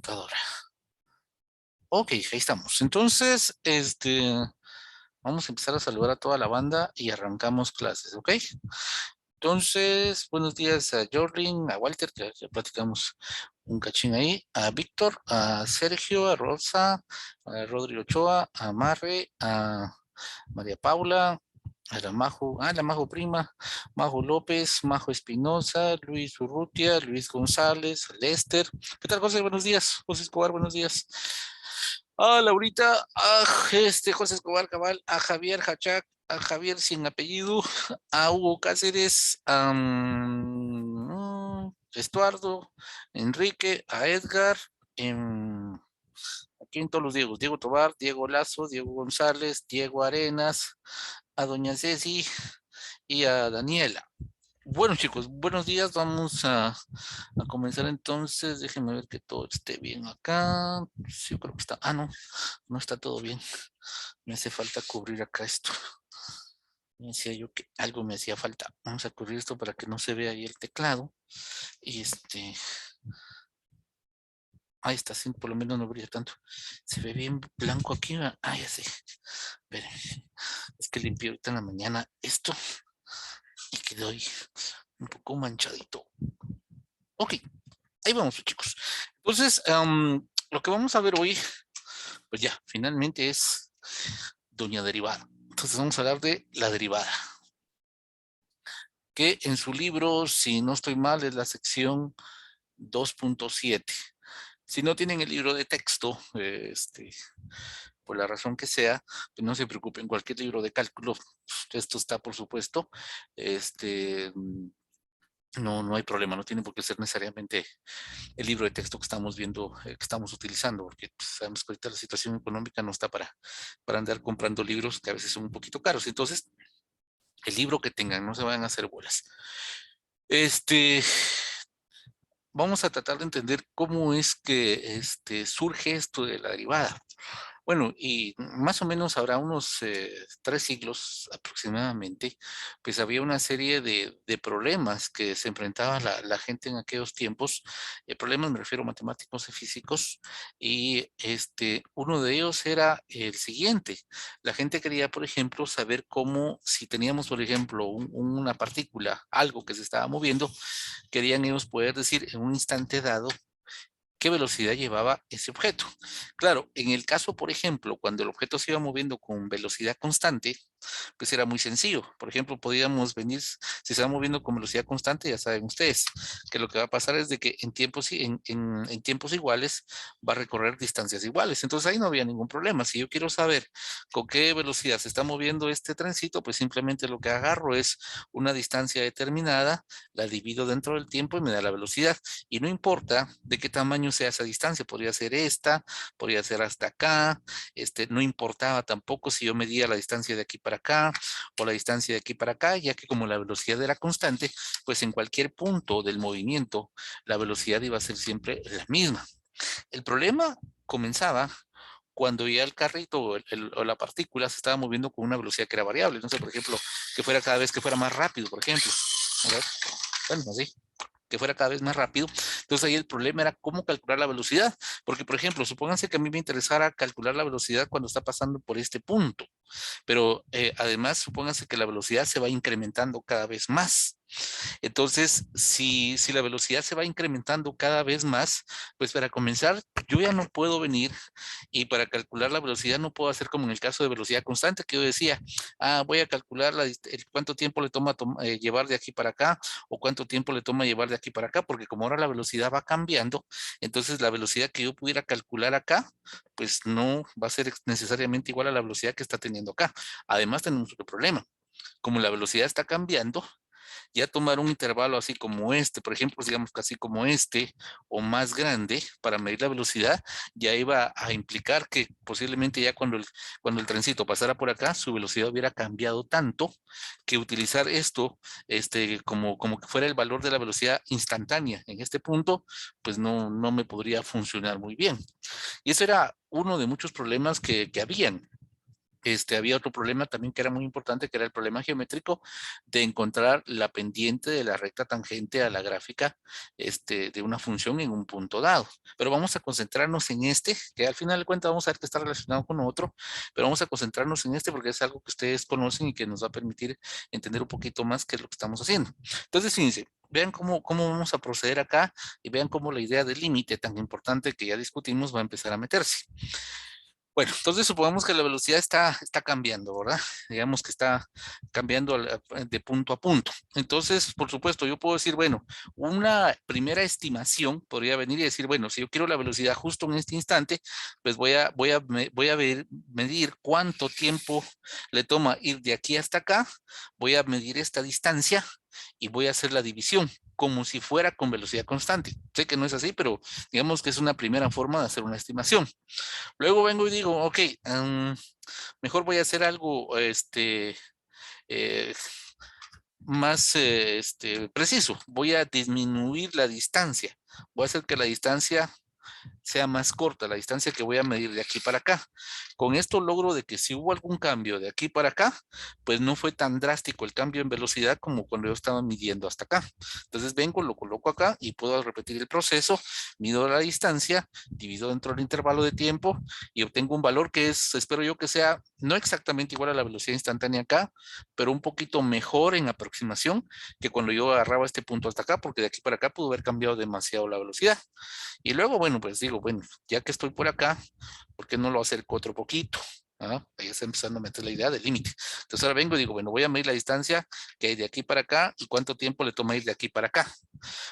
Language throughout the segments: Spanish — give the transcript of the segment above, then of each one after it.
computadora. Ok, ahí estamos. Entonces, vamos a empezar a saludar a toda la banda y arrancamos clases, ¿ok? Entonces, buenos días a Jorlin, a Walter, que ya platicamos un cachín ahí, a Víctor, a Sergio, a Rosa, a Rodrigo Ochoa, a Marre, a María Paula, la Majo Prima, Majo López, Majo Espinosa, Luis Urrutia, Luis González, Lester. ¿Qué tal, José? Buenos días. José Escobar, buenos días. A Laurita, a José Escobar Cabal, a Javier Hachac, a Javier sin apellido, a Hugo Cáceres, a Estuardo, Enrique, a Edgar, aquí en todos los Diegos, Diego Tobar, Diego Lazo, Diego González, Diego Arenas, a Doña Ceci y a Daniela. Bueno, chicos, buenos días. Vamos a comenzar entonces. Déjenme ver que todo esté bien acá. Sí, yo creo que está. Ah, no, no está todo bien. Me hace falta cubrir acá esto. Me decía yo que algo me hacía falta. Vamos a cubrir esto para que no se vea ahí el teclado. Y ahí está, sí, por lo menos no brilla tanto. Se ve bien blanco aquí. Ah, ya sé. Espérenme. Es que limpié ahorita en la mañana esto y quedó ahí un poco manchadito. Ok, ahí vamos, chicos. Entonces, lo que vamos a ver hoy, pues ya, finalmente es Doña Derivada. Entonces vamos a hablar de la derivada, que en su libro, si no estoy mal, es la sección 2.7. Si no tienen el libro de texto, por la razón que sea, pues no se preocupen, cualquier libro de cálculo, esto está por supuesto, no, no hay problema, no tiene por qué ser necesariamente el libro de texto que estamos viendo, que estamos utilizando, porque pues, sabemos que ahorita la situación económica no está para andar comprando libros que a veces son un poquito caros. Entonces, el libro que tengan, no se vayan a hacer bolas. Este, Vamos a tratar de entender cómo es que surge esto de la derivada. Bueno, y más o menos habrá unos 3 siglos aproximadamente, pues había una serie de problemas que se enfrentaba la gente en aquellos tiempos. Problemas me refiero a matemáticos y físicos, y uno de ellos era el siguiente. La gente quería, por ejemplo, saber cómo, si teníamos, por ejemplo, una partícula, algo que se estaba moviendo, querían ellos poder decir en un instante dado qué velocidad llevaba ese objeto. Claro, en el caso, por ejemplo, cuando el objeto se iba moviendo con velocidad constante, pues era muy sencillo. Por ejemplo, podíamos venir, si se va moviendo con velocidad constante, ya saben ustedes que lo que va a pasar es de que en tiempos iguales va a recorrer distancias iguales. Entonces ahí no había ningún problema. Si yo quiero saber con qué velocidad se está moviendo este trencito, pues simplemente lo que agarro es una distancia determinada, la divido dentro del tiempo y me da la velocidad. Y no importa de qué tamaño sea esa distancia, podría ser esta, podría ser hasta acá, no importaba tampoco si yo medía la distancia de aquí para acá o la distancia de aquí para acá, ya que como la velocidad era constante, pues en cualquier punto del movimiento la velocidad iba a ser siempre la misma. El problema comenzaba cuando ya el carrito o la partícula se estaba moviendo con una velocidad que era variable. No sé, por ejemplo, que fuera cada vez que fuera más rápido, por ejemplo. A ver, bueno, así que fuera cada vez más rápido. Entonces ahí el problema era cómo calcular la velocidad, porque por ejemplo, supónganse que a mí me interesara calcular la velocidad cuando está pasando por este punto, pero además supónganse que la velocidad se va incrementando cada vez más. Entonces, si la velocidad se va incrementando cada vez más, pues para comenzar, yo ya no puedo venir y para calcular la velocidad no puedo hacer como en el caso de velocidad constante, que yo decía, voy a calcular cuánto tiempo le toma llevar de aquí para acá o cuánto tiempo le toma llevar de aquí para acá, porque como ahora la velocidad va cambiando, entonces la velocidad que yo pudiera calcular acá, pues no va a ser necesariamente igual a la velocidad que está teniendo acá. Además, tenemos otro problema. Como la velocidad está cambiando, ya tomar un intervalo así como este, por ejemplo, digamos casi como este o más grande para medir la velocidad, ya iba a implicar que posiblemente ya cuando el trencito pasara por acá, su velocidad hubiera cambiado tanto que utilizar esto como que fuera el valor de la velocidad instantánea en este punto, pues no me podría funcionar muy bien. Y eso era uno de muchos problemas que habían. Había otro problema también que era muy importante, que era el problema geométrico de encontrar la pendiente de la recta tangente a la gráfica de una función en un punto dado. Pero vamos a concentrarnos en que al final de cuentas vamos a ver que está relacionado con otro, pero vamos a concentrarnos en porque es algo que ustedes conocen y que nos va a permitir entender un poquito más qué es lo que estamos haciendo. Entonces, fíjense, vean cómo vamos a proceder acá y vean cómo la idea del límite tan importante que ya discutimos va a empezar a meterse. Bueno, entonces supongamos que la velocidad está cambiando, ¿verdad? Digamos que está cambiando de punto a punto. Entonces, por supuesto, yo puedo decir, bueno, una primera estimación podría venir y decir, bueno, si yo quiero la velocidad justo en este instante, pues voy a medir cuánto tiempo le toma ir de aquí hasta acá, voy a medir esta distancia y voy a hacer la división como si fuera con velocidad constante. Sé que no es así, pero digamos que es una primera forma de hacer una estimación. Luego vengo y digo, ok, mejor voy a hacer algo eh, más preciso. Voy a disminuir la distancia. Voy a hacer que la distancia sea más corta, la distancia que voy a medir de aquí para acá. Con esto logro de que si hubo algún cambio de aquí para acá, pues no fue tan drástico el cambio en velocidad como cuando yo estaba midiendo hasta acá. Entonces vengo, lo coloco acá y puedo repetir el proceso, mido la distancia, divido dentro del intervalo de tiempo y obtengo un valor que espero yo que sea no exactamente igual a la velocidad instantánea acá, pero un poquito mejor en aproximación que cuando yo agarraba este punto hasta acá, porque de aquí para acá pudo haber cambiado demasiado la velocidad. Y luego, bueno, pues digo, bueno, ya que estoy por acá, ¿por qué no lo acerco otro poquito? ¿Ah? Ahí está empezando a meter la idea del límite. Entonces ahora vengo y digo, bueno, voy a medir la distancia que hay de aquí para acá y cuánto tiempo le toma ir de aquí para acá.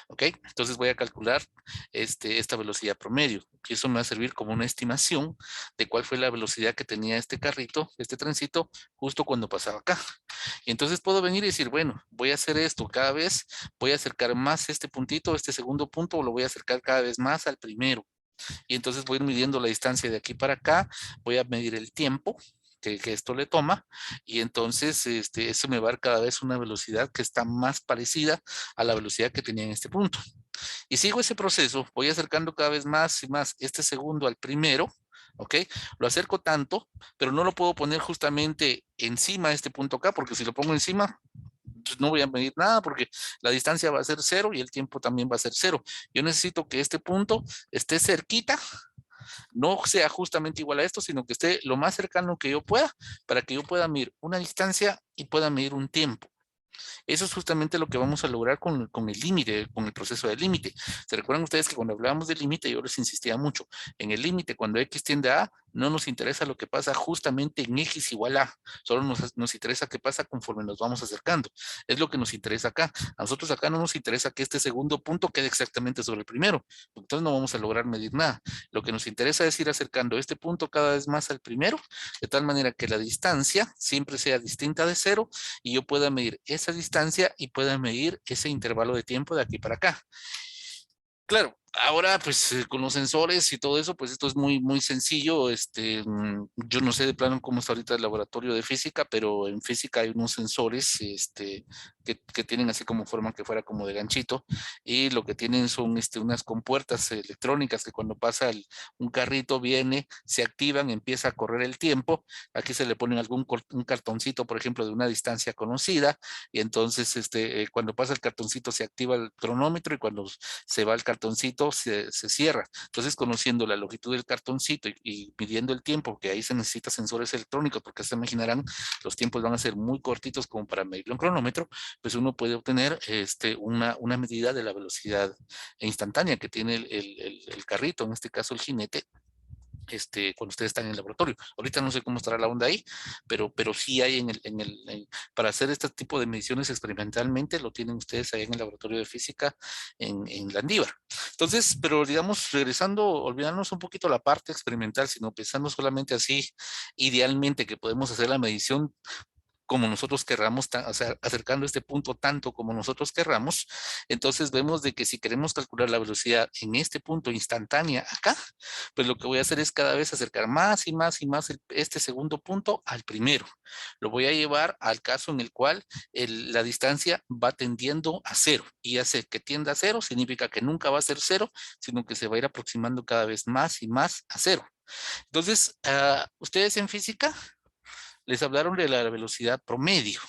¿Ok? Entonces voy a calcular esta velocidad promedio. Y eso me va a servir como una estimación de cuál fue la velocidad que tenía este carrito, este trencito, justo cuando pasaba acá. Y entonces puedo venir y decir, bueno, voy a hacer esto cada vez, voy a acercar más este puntito, este segundo punto, o lo voy a acercar cada vez más al primero. Y entonces voy a ir midiendo la distancia de aquí para acá, voy a medir el tiempo que esto le toma, y entonces eso me va a dar cada vez una velocidad que está más parecida a la velocidad que tenía en este punto. Y sigo ese proceso, voy acercando cada vez más y más este segundo al primero, ¿ok? Lo acerco tanto, pero no lo puedo poner justamente encima de este punto acá, porque si lo pongo encima, pues no voy a medir nada porque la distancia va a ser cero y el tiempo también va a ser cero. Yo necesito que este punto esté cerquita, no sea justamente igual a esto, sino que esté lo más cercano que yo pueda para que yo pueda medir una distancia y pueda medir un tiempo. Eso es justamente lo que vamos a lograr con el límite, con el proceso del límite. ¿Se recuerdan ustedes que cuando hablábamos del límite yo les insistía mucho? En el límite, cuando x tiende a A, no nos interesa lo que pasa justamente en x igual a, solo nos interesa qué pasa conforme nos vamos acercando. Es lo que nos interesa acá. A nosotros acá no nos interesa que este segundo punto quede exactamente sobre el primero, entonces no vamos a lograr medir nada. Lo que nos interesa es ir acercando este punto cada vez más al primero, de tal manera que la distancia siempre sea distinta de cero y yo pueda medir esa distancia y pueda medir ese intervalo de tiempo de aquí para acá. Claro, ahora pues con los sensores y todo eso, pues esto es muy sencillo. Yo no sé de plano cómo está ahorita el laboratorio de física, pero en física hay unos sensores que tienen así como forma que fuera como de ganchito y lo que tienen son unas compuertas electrónicas que cuando pasa un carrito viene, se activan, empieza a correr el tiempo. Aquí se le pone un cartoncito, por ejemplo, de una distancia conocida y entonces cuando pasa el cartoncito se activa el cronómetro y cuando se va el cartoncito, se cierra. Entonces, conociendo la longitud del cartoncito y midiendo el tiempo, que ahí se necesita sensores electrónicos, porque se imaginarán, los tiempos van a ser muy cortitos como para medirlo en cronómetro, pues uno puede obtener una medida de la velocidad instantánea que tiene el carrito, en este caso el jinete, cuando ustedes están en el laboratorio. Ahorita no sé cómo estará la onda ahí, pero sí hay para hacer este tipo de mediciones experimentalmente, lo tienen ustedes ahí en el laboratorio de física en Landívar. Entonces, pero digamos, regresando, olvidándonos un poquito la parte experimental, sino pensando solamente así, idealmente que podemos hacer la medición como nosotros querramos, o sea, acercando este punto tanto como nosotros querramos, entonces vemos de que si queremos calcular la velocidad en este punto instantánea acá, pues lo que voy a hacer es cada vez acercar más y más y más este segundo punto al primero. Lo voy a llevar al caso en el cual la distancia va tendiendo a cero y hace que tienda a cero significa que nunca va a ser cero, sino que se va a ir aproximando cada vez más y más a cero. Entonces, ustedes en física les hablaron de la velocidad promedio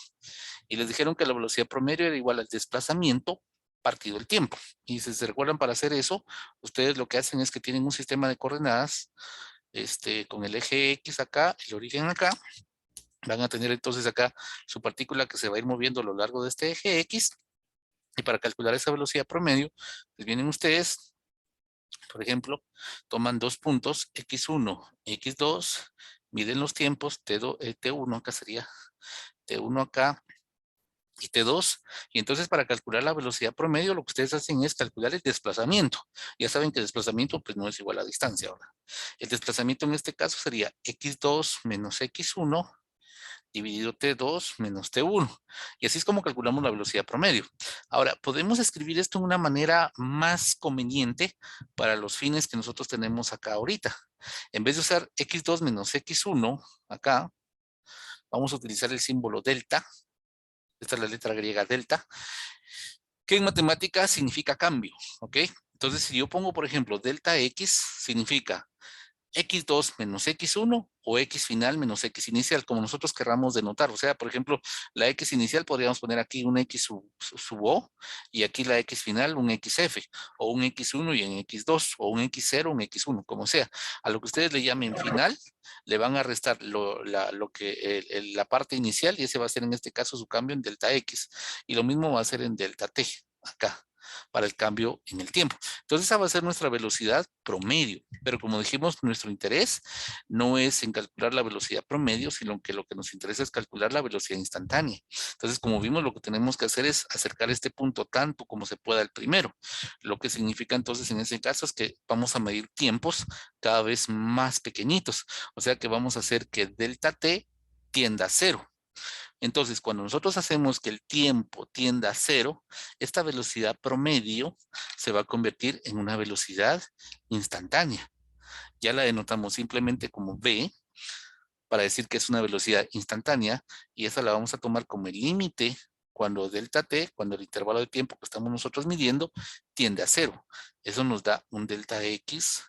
y les dijeron que la velocidad promedio era igual al desplazamiento partido el tiempo. Y si se recuerdan, para hacer eso, ustedes lo que hacen es que tienen un sistema de coordenadas con el eje X acá, el origen acá. Van a tener entonces acá su partícula que se va a ir moviendo a lo largo de este eje X. Y para calcular esa velocidad promedio, pues vienen ustedes, por ejemplo, toman dos puntos, X1 y X2, miden los tiempos, T1 acá sería T1 acá y T2. Y entonces para calcular la velocidad promedio, lo que ustedes hacen es calcular el desplazamiento. Ya saben que el desplazamiento pues no es igual a distancia ahora. El desplazamiento en este caso sería X2 menos X1 dividido T2 menos T1. Y así es como calculamos la velocidad promedio. Ahora, podemos escribir esto de una manera más conveniente para los fines que nosotros tenemos acá ahorita. En vez de usar X2 menos X1, acá, vamos a utilizar el símbolo delta. Esta es la letra griega delta, que en matemáticas significa cambio, ¿ok? Entonces, si yo pongo, por ejemplo, delta X, significa X2 menos X1 o X final menos X inicial, como nosotros querramos denotar. O sea, por ejemplo, la X inicial podríamos poner aquí un X sub O y aquí la X final un XF o un X1 y un X2 o un X0, un X1, como sea. A lo que ustedes le llamen final, le van a restar la parte inicial y ese va a ser en este caso su cambio en delta X. Y lo mismo va a ser en delta T, acá, para el cambio en el tiempo. Entonces esa va a ser nuestra velocidad promedio, pero como dijimos, nuestro interés no es en calcular la velocidad promedio, sino que lo que nos interesa es calcular la velocidad instantánea. Entonces, como vimos, lo que tenemos que hacer es acercar este punto tanto como se pueda al primero, lo que significa entonces en ese caso es que vamos a medir tiempos cada vez más pequeñitos, o sea que vamos a hacer que delta t tienda a cero. Entonces, cuando nosotros hacemos que el tiempo tienda a cero, esta velocidad promedio se va a convertir en una velocidad instantánea. Ya la denotamos simplemente como v para decir que es una velocidad instantánea y esa la vamos a tomar como el límite cuando delta t, cuando el intervalo de tiempo que estamos nosotros midiendo tiende a cero. Eso nos da un delta x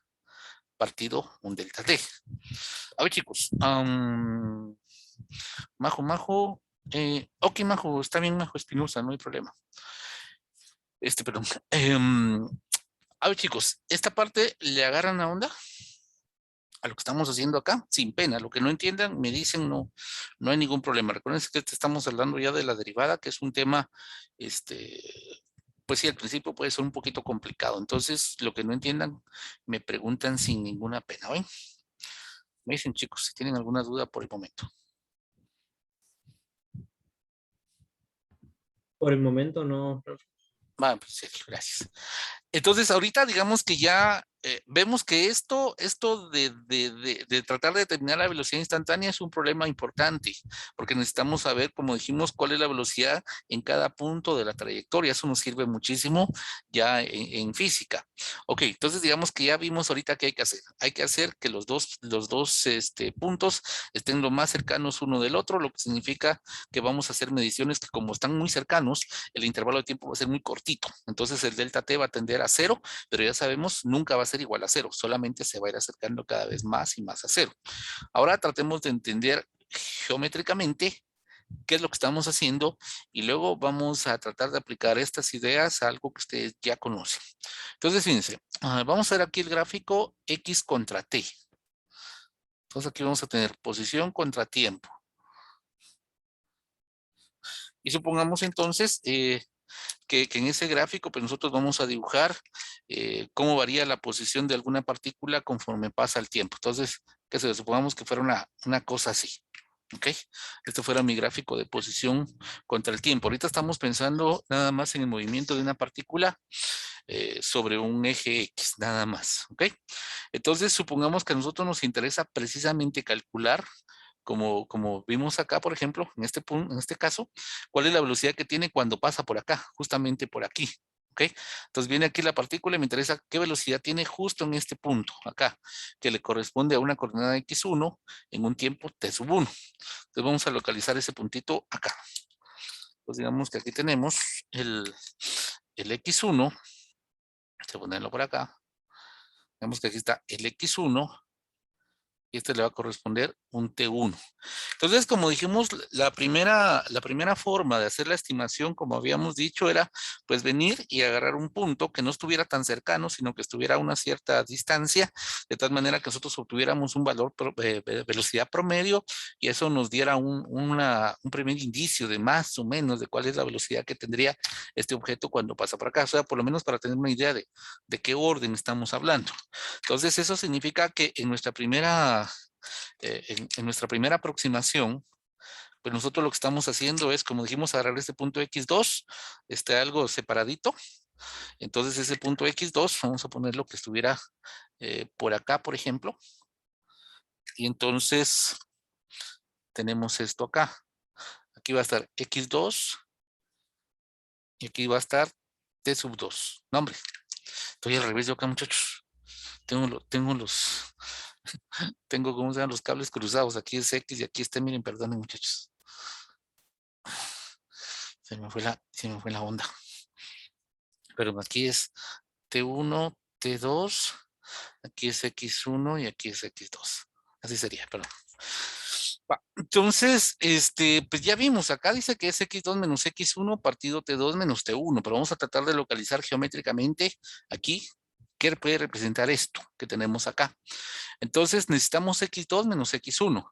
partido un delta t. A ver, chicos, Majo, ok, Majo, está bien, Majo Espinosa, no hay problema. Perdón. A ver, chicos, esta parte le agarran la onda a lo que estamos haciendo acá, sin pena. Lo que no entiendan, me dicen, no, no hay ningún problema. Recuerden que estamos hablando ya de la derivada, que es un tema, pues sí, al principio puede ser un poquito complicado. Entonces, lo que no entiendan, me preguntan sin ninguna pena, ¿ven? Me dicen, chicos, si tienen alguna duda por el momento. Por el momento no, profe. Va, pues, sí, gracias. Entonces, ahorita digamos que ya vemos que esto de tratar de determinar la velocidad instantánea es un problema importante, porque necesitamos saber, como dijimos, cuál es la velocidad en cada punto de la trayectoria. Eso nos sirve muchísimo ya en física. Ok, entonces digamos que ya vimos ahorita qué hay que hacer. Hay que hacer que los dos puntos estén lo más cercanos uno del otro, lo que significa que vamos a hacer mediciones que como están muy cercanos, el intervalo de tiempo va a ser muy cortito. Entonces el delta t va a tender a cero, pero ya sabemos, nunca va a ser igual a cero, solamente se va a ir acercando cada vez más y más a cero. Ahora tratemos de entender geométricamente qué es lo que estamos haciendo y luego vamos a tratar de aplicar estas ideas a algo que ustedes ya conocen. Entonces, fíjense, vamos a ver aquí el gráfico X contra T. Entonces aquí vamos a tener posición contra tiempo. Y supongamos entonces que en ese gráfico pues nosotros vamos a dibujar cómo varía la posición de alguna partícula conforme pasa el tiempo. Entonces, que se supongamos que fuera una cosa así. ¿Ok? Este fuera mi gráfico de posición contra el tiempo. Ahorita estamos pensando nada más en el movimiento de una partícula sobre un eje X, nada más. ¿Ok? Entonces, supongamos que a nosotros nos interesa precisamente calcular como vimos acá, por ejemplo, en este punto, en este caso, cuál es la velocidad que tiene cuando pasa por acá, justamente por aquí. ¿Ok? Entonces viene aquí la partícula y me interesa qué velocidad tiene justo en este punto, acá, que le corresponde a una coordenada x1 en un tiempo t sub 1. Entonces vamos a localizar ese puntito acá. Pues digamos que aquí tenemos el x1, voy a ponerlo por acá. Digamos que aquí está el x1 y este le va a corresponder un T1. Entonces, como dijimos, la primera forma de hacer la estimación, como habíamos dicho, era pues venir y agarrar un punto que no estuviera tan cercano, sino que estuviera a una cierta distancia, de tal manera que nosotros obtuviéramos un valor de velocidad promedio y eso nos diera un primer indicio de más o menos de cuál es la velocidad que tendría este objeto cuando pasa por acá, o sea, por lo menos para tener una idea de qué orden estamos hablando. Entonces, eso significa que en nuestra primera aproximación, pues nosotros lo que estamos haciendo es, como dijimos, agarrar este punto X2, algo separadito. Entonces ese punto X2, vamos a ponerlo que estuviera por acá, por ejemplo. Y entonces tenemos esto acá. Aquí va a estar X2 y aquí va a estar T sub 2. No, hombre, estoy al revés yo acá, muchachos. Tengo, ¿cómo se llaman? Los cables cruzados. Aquí es X y aquí está, miren, perdonen, muchachos. Se me fue la onda. Pero aquí es T1, T2, aquí es X1 y aquí es X2. Así sería, perdón. Entonces, pues ya vimos, acá dice que es X2 menos X1 partido T2 menos T1, pero vamos a tratar de localizar geométricamente aquí qué puede representar esto que tenemos acá. Entonces necesitamos X2 menos X1.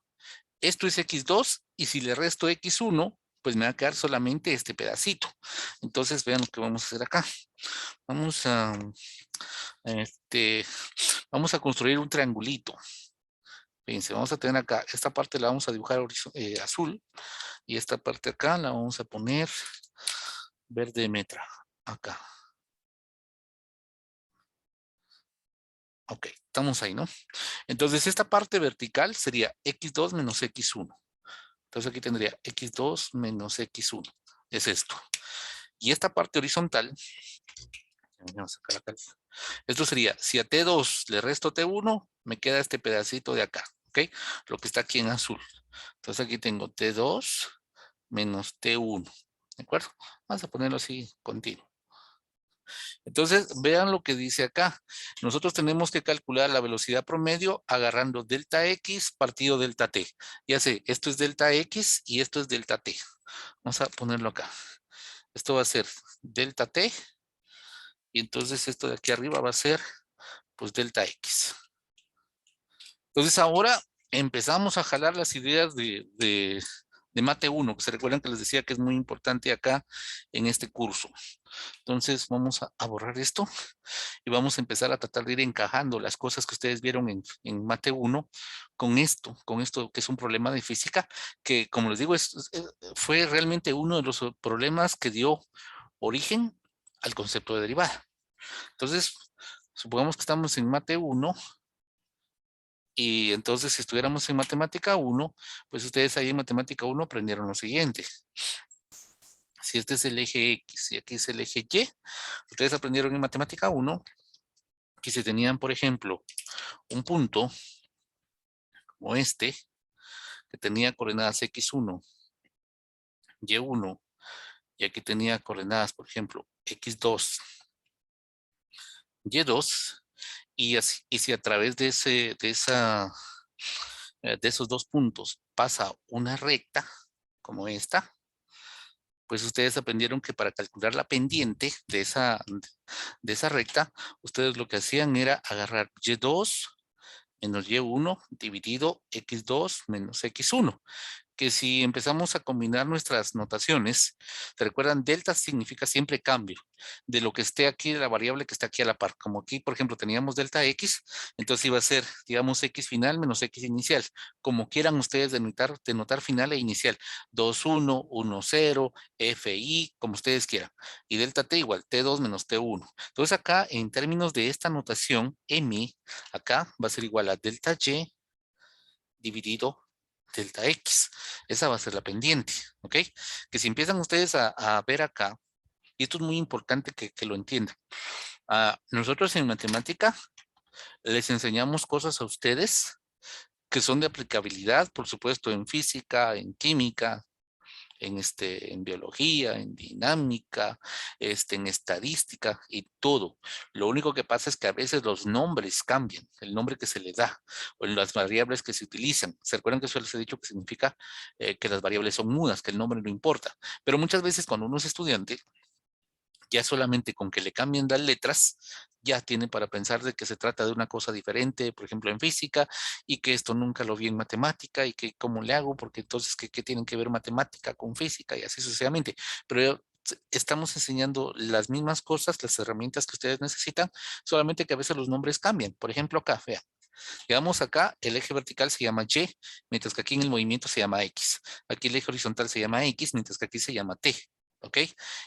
Esto es X2 y si le resto X1, pues me va a quedar solamente este pedacito. Entonces vean lo que vamos a hacer acá. Vamos a, este, vamos a construir un triangulito. Fíjense, vamos a tener acá, esta parte la vamos a dibujar azul y esta parte acá la vamos a poner verde metra, acá. Ok, estamos ahí, ¿no? Entonces esta parte vertical sería X2 menos X1. Entonces aquí tendría X2 menos X1. Es esto. Y esta parte horizontal, vamos a sacar acá. Esto sería, si a T2 le resto T1, me queda este pedacito de acá, ¿ok? Lo que está aquí en azul. Entonces aquí tengo T2 menos T1, ¿de acuerdo? Vamos a ponerlo así, continuo. Entonces, vean lo que dice acá. Nosotros tenemos que calcular la velocidad promedio agarrando delta X partido delta T. Ya sé, esto es delta X y esto es delta T. Vamos a ponerlo acá. Esto va a ser delta T y entonces esto de aquí arriba va a ser pues delta X. Entonces ahora empezamos a jalar las ideas de Mate 1, que se recuerdan que les decía que es muy importante acá en este curso. Entonces vamos a borrar esto y vamos a empezar a tratar de ir encajando las cosas que ustedes vieron en Mate 1 con esto que es un problema de física, que como les digo, fue realmente uno de los problemas que dio origen al concepto de derivada. Entonces, supongamos que estamos en Mate 1 y entonces si estuviéramos en Matemática 1, pues ustedes ahí en Matemática 1 aprendieron lo siguiente. Si este es el eje X y aquí es el eje Y, ustedes aprendieron en Matemática 1 que si tenían, por ejemplo, un punto como este, que tenía coordenadas X1, Y1, y aquí tenía coordenadas, por ejemplo, X2, Y2, y si a través de esos dos puntos pasa una recta, como esta, pues ustedes aprendieron que para calcular la pendiente de esa recta, ustedes lo que hacían era agarrar Y2 menos Y1 dividido X2 menos X1. Que si empezamos a combinar nuestras notaciones, ¿te recuerdan? Delta significa siempre cambio de lo que esté aquí, de la variable que está aquí a la par. Como aquí, por ejemplo, teníamos delta X, entonces iba a ser, digamos, X final menos X inicial. Como quieran ustedes denotar final e inicial. 2, 1, 1, 0, FI, como ustedes quieran. Y delta T igual, T2 menos T1. Entonces acá, en términos de esta notación, M, acá va a ser igual a delta Y dividido delta X. Esa va a ser la pendiente, ¿ok? Que si empiezan ustedes a ver acá, y esto es muy importante que lo entiendan. Nosotros en matemática les enseñamos cosas a ustedes que son de aplicabilidad, por supuesto, en física, en química, en biología, en dinámica, en estadística y todo. Lo único que pasa es que a veces los nombres cambian, el nombre que se le da o las variables que se utilizan. ¿Se acuerdan que eso les he dicho que significa que las variables son mudas, que el nombre no importa? Pero muchas veces cuando uno es estudiante, ya solamente con que le cambien las letras, ya tiene para pensar de que se trata de una cosa diferente, por ejemplo, en física, y que esto nunca lo vi en matemática, y que cómo le hago, porque entonces, ¿qué tienen que ver matemática con física? Y así sucesivamente. Pero estamos enseñando las mismas cosas, las herramientas que ustedes necesitan, solamente que a veces los nombres cambian. Por ejemplo, acá, vean. Digamos acá, el eje vertical se llama Y, mientras que aquí en el movimiento se llama X. Aquí el eje horizontal se llama X, mientras que aquí se llama T. ¿Ok?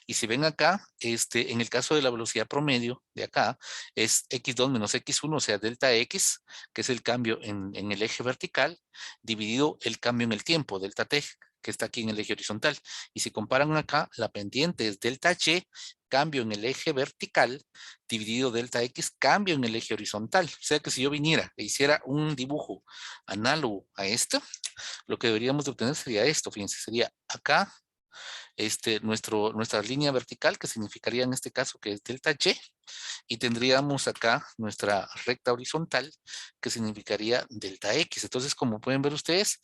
Y si ven acá, en el caso de la velocidad promedio de acá, es x2 menos x1, o sea, delta x, que es el cambio en el eje vertical, dividido el cambio en el tiempo, delta t, que está aquí en el eje horizontal. Y si comparan acá, la pendiente es delta y, cambio en el eje vertical, dividido delta x, cambio en el eje horizontal. O sea que si yo viniera e hiciera un dibujo análogo a esto, lo que deberíamos de obtener sería esto, fíjense, sería acá nuestra línea vertical, que significaría en este caso que es delta y tendríamos acá nuestra recta horizontal, que significaría delta X. Entonces, como pueden ver ustedes,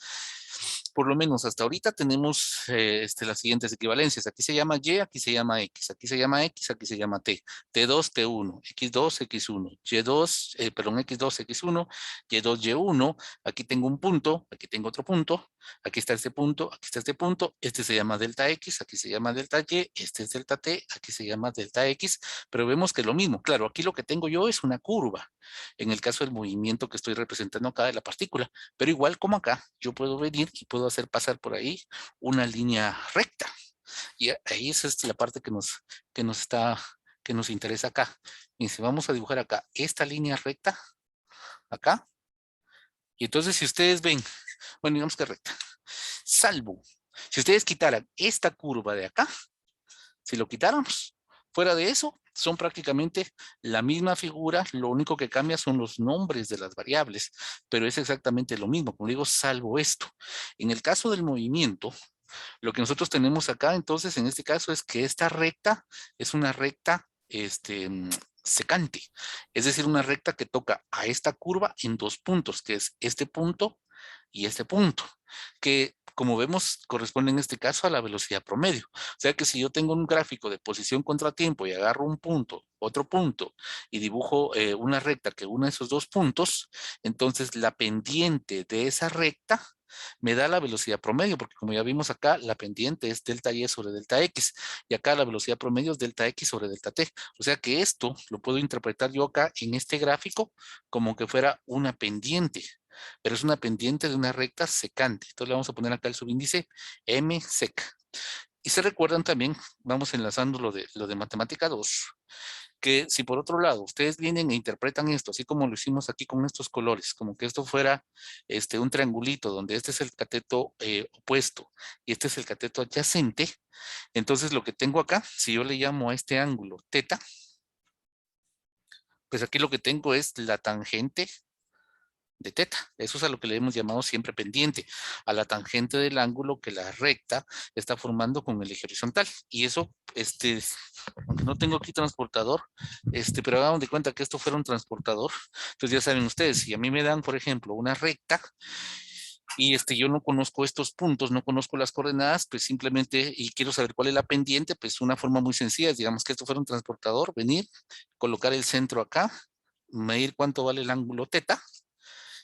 por lo menos hasta ahorita tenemos las siguientes equivalencias. Aquí se llama Y, aquí se llama X, aquí se llama X, aquí se llama T. T2, T1, X2, X1, Y2, perdón, X2, X1, Y2, Y1. Aquí tengo un punto, aquí tengo otro punto, aquí está este punto, aquí está este punto. Este se llama delta X, aquí se llama delta Y, este es delta T, aquí se llama delta X, pero vemos que lo mismo. Claro, aquí lo que tengo yo es una curva, en el caso del movimiento que estoy representando acá de la partícula, pero igual como acá, yo puedo venir y puedo hacer pasar por ahí una línea recta. Y ahí esa es la parte que nos está, que nos interesa acá. Y si vamos a dibujar acá esta línea recta, acá, y entonces si ustedes ven, bueno, digamos que recta, salvo, si ustedes quitaran esta curva de acá, si lo quitáramos, fuera de eso, son prácticamente la misma figura, lo único que cambia son los nombres de las variables, pero es exactamente lo mismo, como digo, salvo esto. En el caso del movimiento, lo que nosotros tenemos acá, entonces, en este caso, es que esta recta es una recta secante, es decir, una recta que toca a esta curva en dos puntos, que es este punto y este punto, que como vemos corresponde en este caso a la velocidad promedio. O sea que si yo tengo un gráfico de posición contra tiempo y agarro un punto, otro punto y dibujo una recta que une esos dos puntos, entonces la pendiente de esa recta me da la velocidad promedio, porque como ya vimos acá, la pendiente es delta y sobre delta x, y acá la velocidad promedio es delta x sobre delta t. O sea que esto lo puedo interpretar yo acá en este gráfico como que fuera una pendiente, pero es una pendiente de una recta secante. Entonces le vamos a poner acá el subíndice m sec. Y se recuerdan también, vamos enlazando lo de matemática 2, que si por otro lado ustedes vienen e interpretan esto, así como lo hicimos aquí con estos colores, como que esto fuera un triangulito donde este es el cateto opuesto y este es el cateto adyacente, entonces lo que tengo acá, si yo le llamo a este ángulo teta, pues aquí lo que tengo es la tangente de teta. Eso es a lo que le hemos llamado siempre pendiente, a la tangente del ángulo que la recta está formando con el eje horizontal. Y eso, aunque no tengo aquí transportador, pero hagamos de cuenta que esto fuera un transportador. Entonces ya saben ustedes, si a mí me dan, por ejemplo, una recta y yo no conozco estos puntos, no conozco las coordenadas, pues simplemente, y quiero saber cuál es la pendiente, pues una forma muy sencilla es, digamos que esto fuera un transportador, venir, colocar el centro acá, medir cuánto vale el ángulo teta,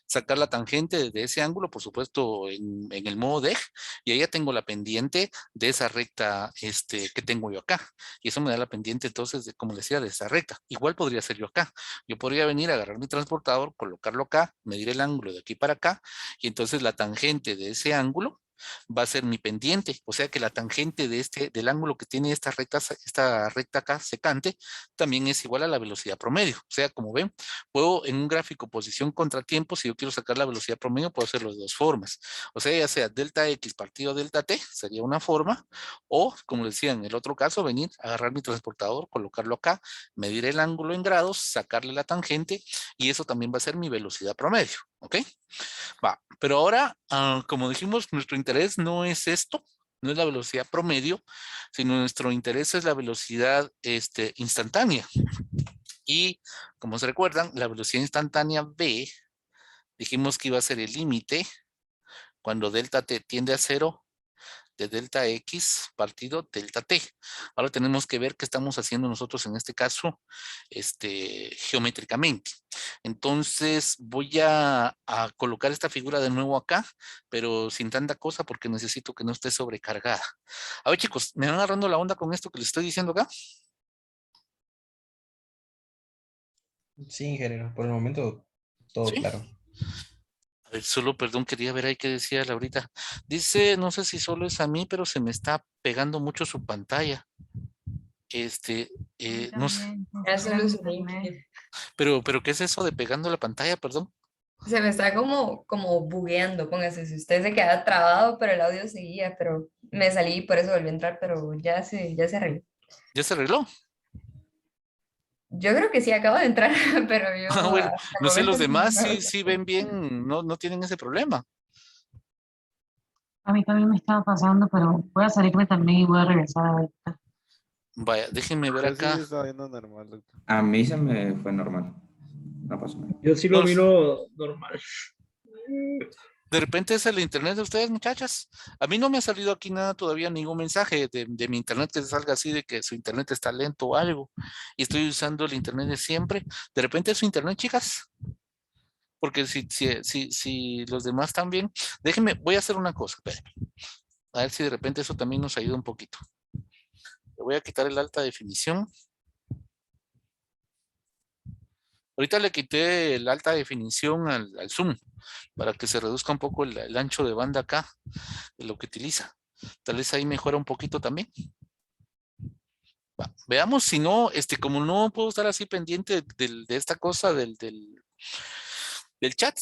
sacar la tangente de ese ángulo, por supuesto, en el modo DEG, y ahí ya tengo la pendiente de esa recta que tengo yo acá. Y eso me da la pendiente entonces, de, como les decía, de esa recta. Igual podría ser yo acá. Yo podría venir a agarrar mi transportador, colocarlo acá, medir el ángulo de aquí para acá, y entonces la tangente de ese ángulo va a ser mi pendiente, o sea que la tangente del ángulo que tiene esta recta acá secante, también es igual a la velocidad promedio. O sea, como ven, puedo en un gráfico posición contra tiempo, si yo quiero sacar la velocidad promedio, puedo hacerlo de dos formas. O sea, ya sea delta X partido delta T, sería una forma, o como les decía en el otro caso, venir, agarrar mi transportador, colocarlo acá, medir el ángulo en grados, sacarle la tangente, y eso también va a ser mi velocidad promedio. ¿Ok? Va, pero ahora, como dijimos, nuestro interés no es esto, no es la velocidad promedio, sino nuestro interés es la velocidad instantánea. Y como se recuerdan, la velocidad instantánea v, dijimos que iba a ser el límite cuando delta t tiende a 0 de delta x partido delta t. Ahora tenemos que ver qué estamos haciendo nosotros en este caso geométricamente. Entonces voy a colocar esta figura de nuevo acá, pero sin tanta cosa porque necesito que no esté sobrecargada. A ver, chicos, ¿me van agarrando la onda con esto que les estoy diciendo acá? Sí, ingeniero, por el momento todo ¿Sí? claro. A ver, solo, perdón, quería ver ahí qué decía Laurita. Dice, no sé si solo es a mí, pero se me está pegando mucho su pantalla. No sé, Ya solucioné. pero ¿qué es eso de pegando la pantalla, perdón? Se me está como bugueando, póngase, si usted se queda trabado, pero el audio seguía, pero me salí y por eso volví a entrar, pero ya se arregló. ¿Ya se arregló? Yo creo que sí, acabo de entrar, pero yo Ah, bueno, hasta el no sé, los momento demás no lo sí sé. ven bien, no tienen ese problema. A mí también me estaba pasando, pero voy a salirme también y voy a regresar ahorita. Vaya, déjenme ver Yo sí acá. estaba viendo normal, doctor. A mí se me fue normal. No pasó nada. Yo sí lo No, miro normal. de repente es el internet de ustedes, muchachas. A mí no me ha salido aquí nada todavía, ningún mensaje de mi internet que salga así de que su internet está lento o algo. Y estoy usando el internet de siempre. De repente es su internet, chicas. Porque si los demás también. Déjenme, voy a hacer una cosa. Espérenme. A ver si de repente eso también nos ayuda un poquito. Le voy a quitar el alta definición. Ahorita le quité el alta definición al Zoom para que se reduzca un poco el ancho de banda acá de lo que utiliza. Tal vez ahí mejora un poquito también. Va, veamos si no, como no puedo estar así pendiente de esta cosa del chat,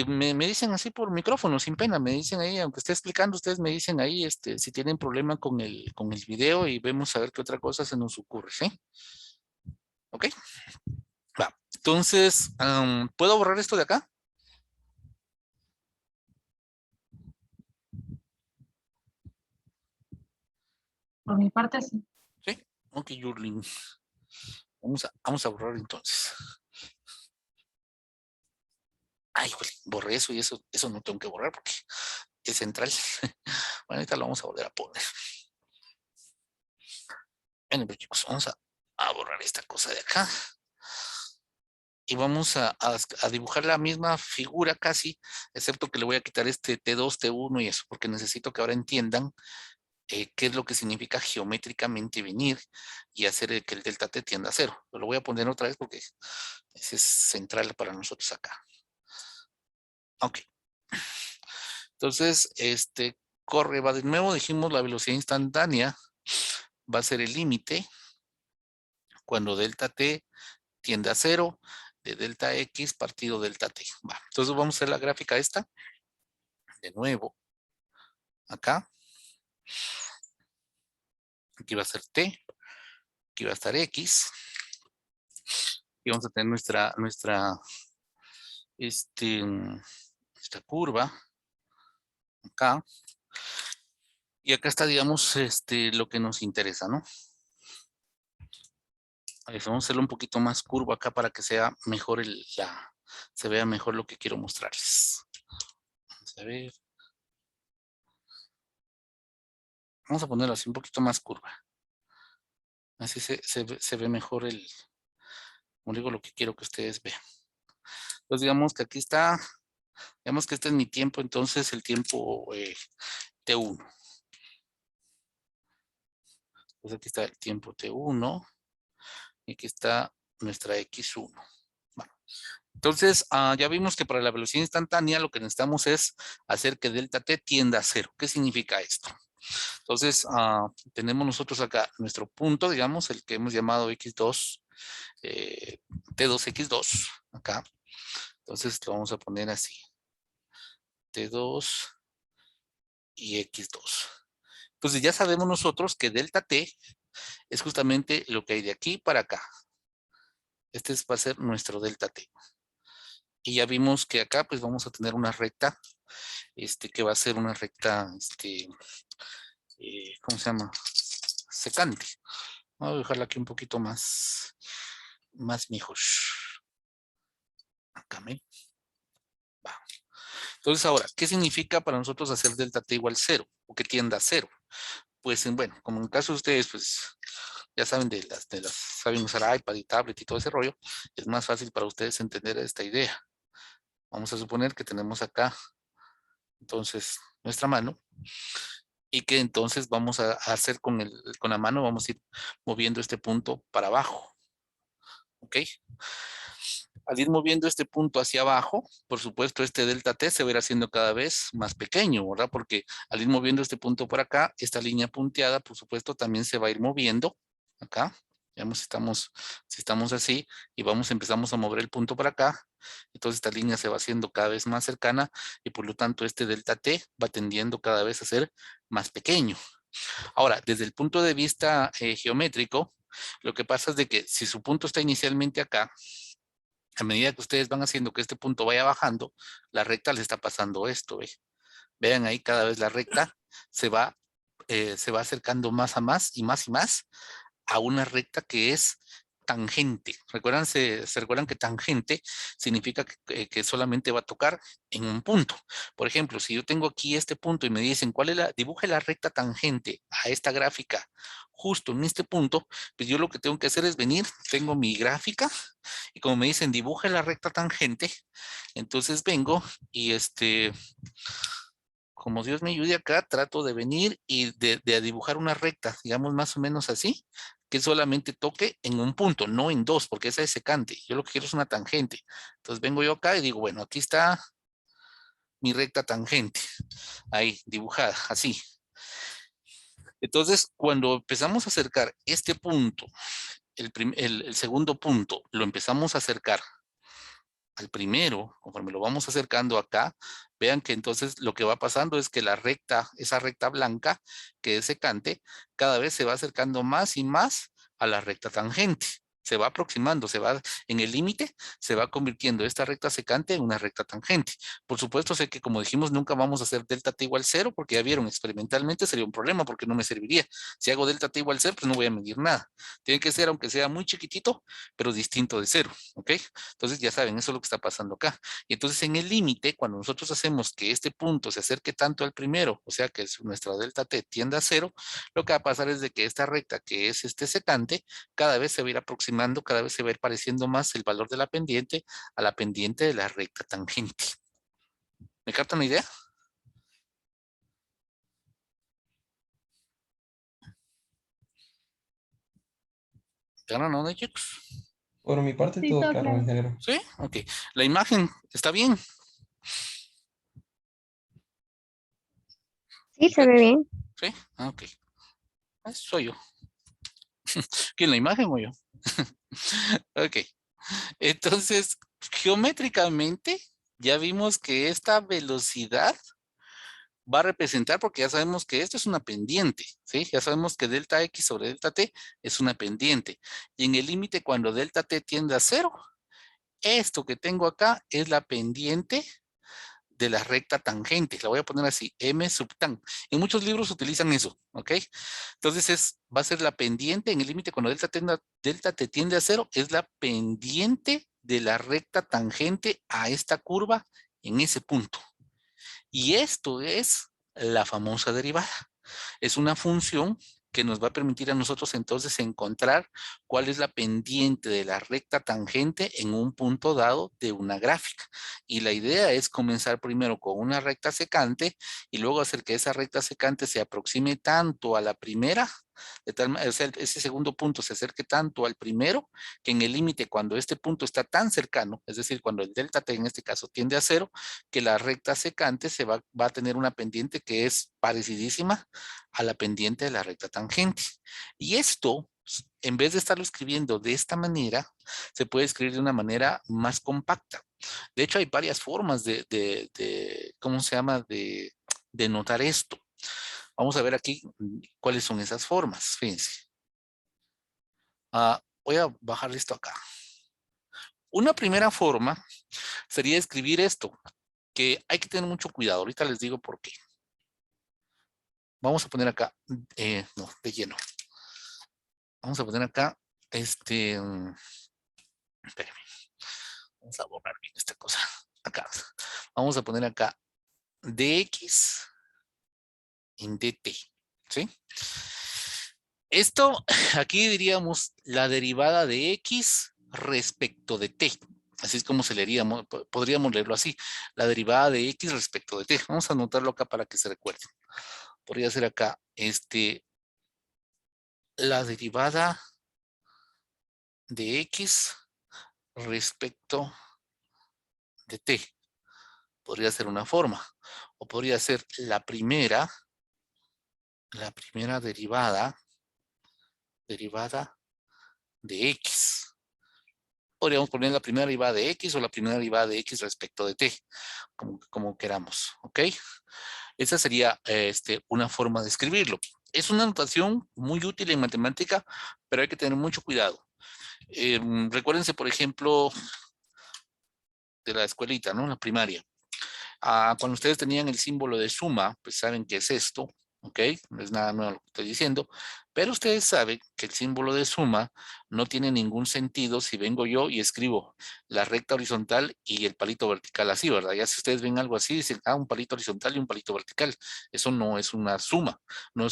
me dicen así por micrófono, sin pena, me dicen ahí, aunque esté explicando, ustedes me dicen ahí si tienen problema con el video y vemos a ver qué otra cosa se nos ocurre, ¿sí? Ok. Va. Entonces, ¿puedo borrar esto de acá? Por mi parte, sí. Sí. Ok, Yurlin. Vamos a borrar entonces. Ay, güey, borré eso y eso no tengo que borrar porque es central. Bueno, ahorita lo vamos a volver a poner. Bueno, pues, chicos, vamos a borrar esta cosa de acá. Y vamos a dibujar la misma figura casi, excepto que le voy a quitar este T2, T1 y eso, porque necesito que ahora entiendan qué es lo que significa geométricamente venir y hacer que el delta T tienda a 0. Lo voy a poner otra vez porque ese es central para nosotros acá. Ok. Entonces, corre, va de nuevo, dijimos la velocidad instantánea va a ser el límite cuando delta T tiende a 0 de delta X partido delta T. Va. Entonces vamos a hacer la gráfica esta. De nuevo, acá. Aquí va a ser T. Aquí va a estar X. Y vamos a tener esta curva. Acá. Y acá está, digamos, lo que nos interesa, ¿no? A ver, vamos a hacerlo un poquito más curvo acá para que sea mejor se vea mejor lo que quiero mostrarles. Vamos a ver. Vamos a ponerlo así un poquito más curva. Así se ve mejor como digo, lo que quiero que ustedes vean. Entonces digamos que aquí está, digamos que este es mi tiempo, entonces el tiempo T1. Entonces aquí está el tiempo T1 y aquí está nuestra X1. Bueno, entonces ya vimos que para la velocidad instantánea lo que necesitamos es hacer que delta T tienda a 0. ¿Qué significa esto? Entonces tenemos nosotros acá nuestro punto, digamos, el que hemos llamado X2, T2X2, acá. Entonces lo vamos a poner así. T2 y X2. Entonces ya sabemos nosotros que delta T es justamente lo que hay de aquí para acá. Este va a ser nuestro delta T. Y ya vimos que acá pues vamos a tener una recta, que va a ser una recta, ¿cómo se llama? Secante. Voy a dejarla aquí un poquito más mejor. Acá me. Va. Entonces ahora, ¿qué significa para nosotros hacer delta t igual 0? O que tienda a 0. Pues bueno, como en el caso de ustedes, pues ya saben saben usar iPad y tablet y todo ese rollo, es más fácil para ustedes entender esta idea. Vamos a suponer que tenemos acá, entonces, nuestra mano, y que entonces vamos a hacer con la mano, vamos a ir moviendo este punto para abajo. ¿Ok? Al ir moviendo este punto hacia abajo, por supuesto, este delta t se va a ir haciendo cada vez más pequeño, ¿verdad? Porque al ir moviendo este punto por acá, esta línea punteada, por supuesto, también se va a ir moviendo acá. Veamos si estamos así y empezamos a mover el punto para acá. Entonces esta línea se va haciendo cada vez más cercana y por lo tanto este delta t va tendiendo cada vez a ser más pequeño. Ahora, desde el punto de vista geométrico, lo que pasa es de que si su punto está inicialmente acá, a medida que ustedes van haciendo que este punto vaya bajando, la recta le está pasando esto. Vean ahí cada vez la recta se va acercando más a más y más a una recta que es tangente. ¿Se recuerdan que tangente significa que solamente va a tocar en un punto? Por ejemplo, si yo tengo aquí este punto y me dicen, dibuje la recta tangente a esta gráfica justo en este punto, pues yo lo que tengo que hacer es venir, tengo mi gráfica y como me dicen, dibuje la recta tangente, entonces vengo y como Dios me ayude acá, trato de venir y de dibujar una recta, digamos más o menos así, que solamente toque en un punto, no en dos, porque esa es secante. Yo lo que quiero es una tangente. Entonces vengo yo acá y digo, bueno, aquí está mi recta tangente, ahí, dibujada, así. Entonces, cuando empezamos a acercar este punto, el segundo punto, lo empezamos a acercar al primero, conforme lo vamos acercando acá, vean que entonces lo que va pasando es que esa recta blanca, que es secante, cada vez se va acercando más y más a la recta tangente. Se va aproximando, en el límite, se va convirtiendo esta recta secante en una recta tangente. Por supuesto, sé que como dijimos, nunca vamos a hacer delta t igual 0, porque ya vieron, experimentalmente sería un problema, porque no me serviría. Si hago delta t igual 0, pues no voy a medir nada. Tiene que ser, aunque sea muy chiquitito, pero distinto de 0, ¿ok? Entonces ya saben, eso es lo que está pasando acá. Y entonces en el límite, cuando nosotros hacemos que este punto se acerque tanto al primero, o sea que nuestra delta t tienda a 0, lo que va a pasar es de que esta recta que es este secante, cada vez se va a ir aproximando, cada vez se va a ir pareciendo más el valor de la pendiente a la pendiente de la recta tangente. ¿Me captan la idea? ¿Ganan o no, chicos? Por mi parte, Sí, todo todo claro, claro. ingeniero. ¿Sí? Ok. ¿La imagen está bien? Sí, se ve bien. ¿Sí? Ok. Soy yo. ¿Quién, la imagen o yo? Ok. Entonces, geométricamente, ya vimos que esta velocidad va a representar, porque ya sabemos que esto es una pendiente, ¿sí? Ya sabemos que delta x sobre delta t es una pendiente. Y en el límite, cuando delta t tiende a 0, esto que tengo acá es la pendiente de la recta tangente. La voy a poner así, m sub tan. En muchos libros utilizan eso, ¿ok? Entonces va a ser la pendiente en el límite cuando delta t tiende a 0, es la pendiente de la recta tangente a esta curva en ese punto. Y esto es la famosa derivada. Es una función que nos va a permitir a nosotros entonces encontrar cuál es la pendiente de la recta tangente en un punto dado de una gráfica. Y la idea es comenzar primero con una recta secante y luego hacer que esa recta secante se aproxime tanto a la primera, o sea, ese segundo punto se acerque tanto al primero, que en el límite cuando este punto está tan cercano, es decir, cuando el delta t en este caso tiende a 0, que la recta secante va a tener una pendiente que es parecidísima a la pendiente de la recta tangente. Y esto, en vez de estarlo escribiendo de esta manera, se puede escribir de una manera más compacta. De hecho, hay varias formas ¿cómo se llama? De notar esto. Vamos a ver aquí cuáles son esas formas. Fíjense. Voy a bajar esto acá. Una primera forma sería escribir esto, que hay que tener mucho cuidado. Ahorita les digo por qué. Vamos a poner acá, no, de lleno. Vamos a poner acá, espérame. Vamos a borrar bien esta cosa. Acá. Vamos a poner acá dx en dt, ¿sí? Esto, aquí diríamos la derivada de x respecto de t. Así es como se leeríamos, podríamos leerlo así. La derivada de x respecto de t. Vamos a anotarlo acá para que se recuerden. Podría ser acá, la derivada de x respecto de t. Podría ser una forma. O podría ser la primera derivada de x. Podríamos poner la primera derivada de x o la primera derivada de x respecto de t, como queramos, ¿ok? Esa sería una forma de escribirlo. Es una notación muy útil en matemática, pero hay que tener mucho cuidado. Recuérdense, por ejemplo, de la escuelita, ¿no? La primaria. Cuando ustedes tenían el símbolo de suma, pues saben qué es esto, ¿ok? No es nada nuevo lo que estoy diciendo, pero ustedes saben que el símbolo de suma no tiene ningún sentido si vengo yo y escribo la recta horizontal y el palito vertical así, ¿verdad? Ya si ustedes ven algo así, dicen, un palito horizontal y un palito vertical. Eso no es una suma, no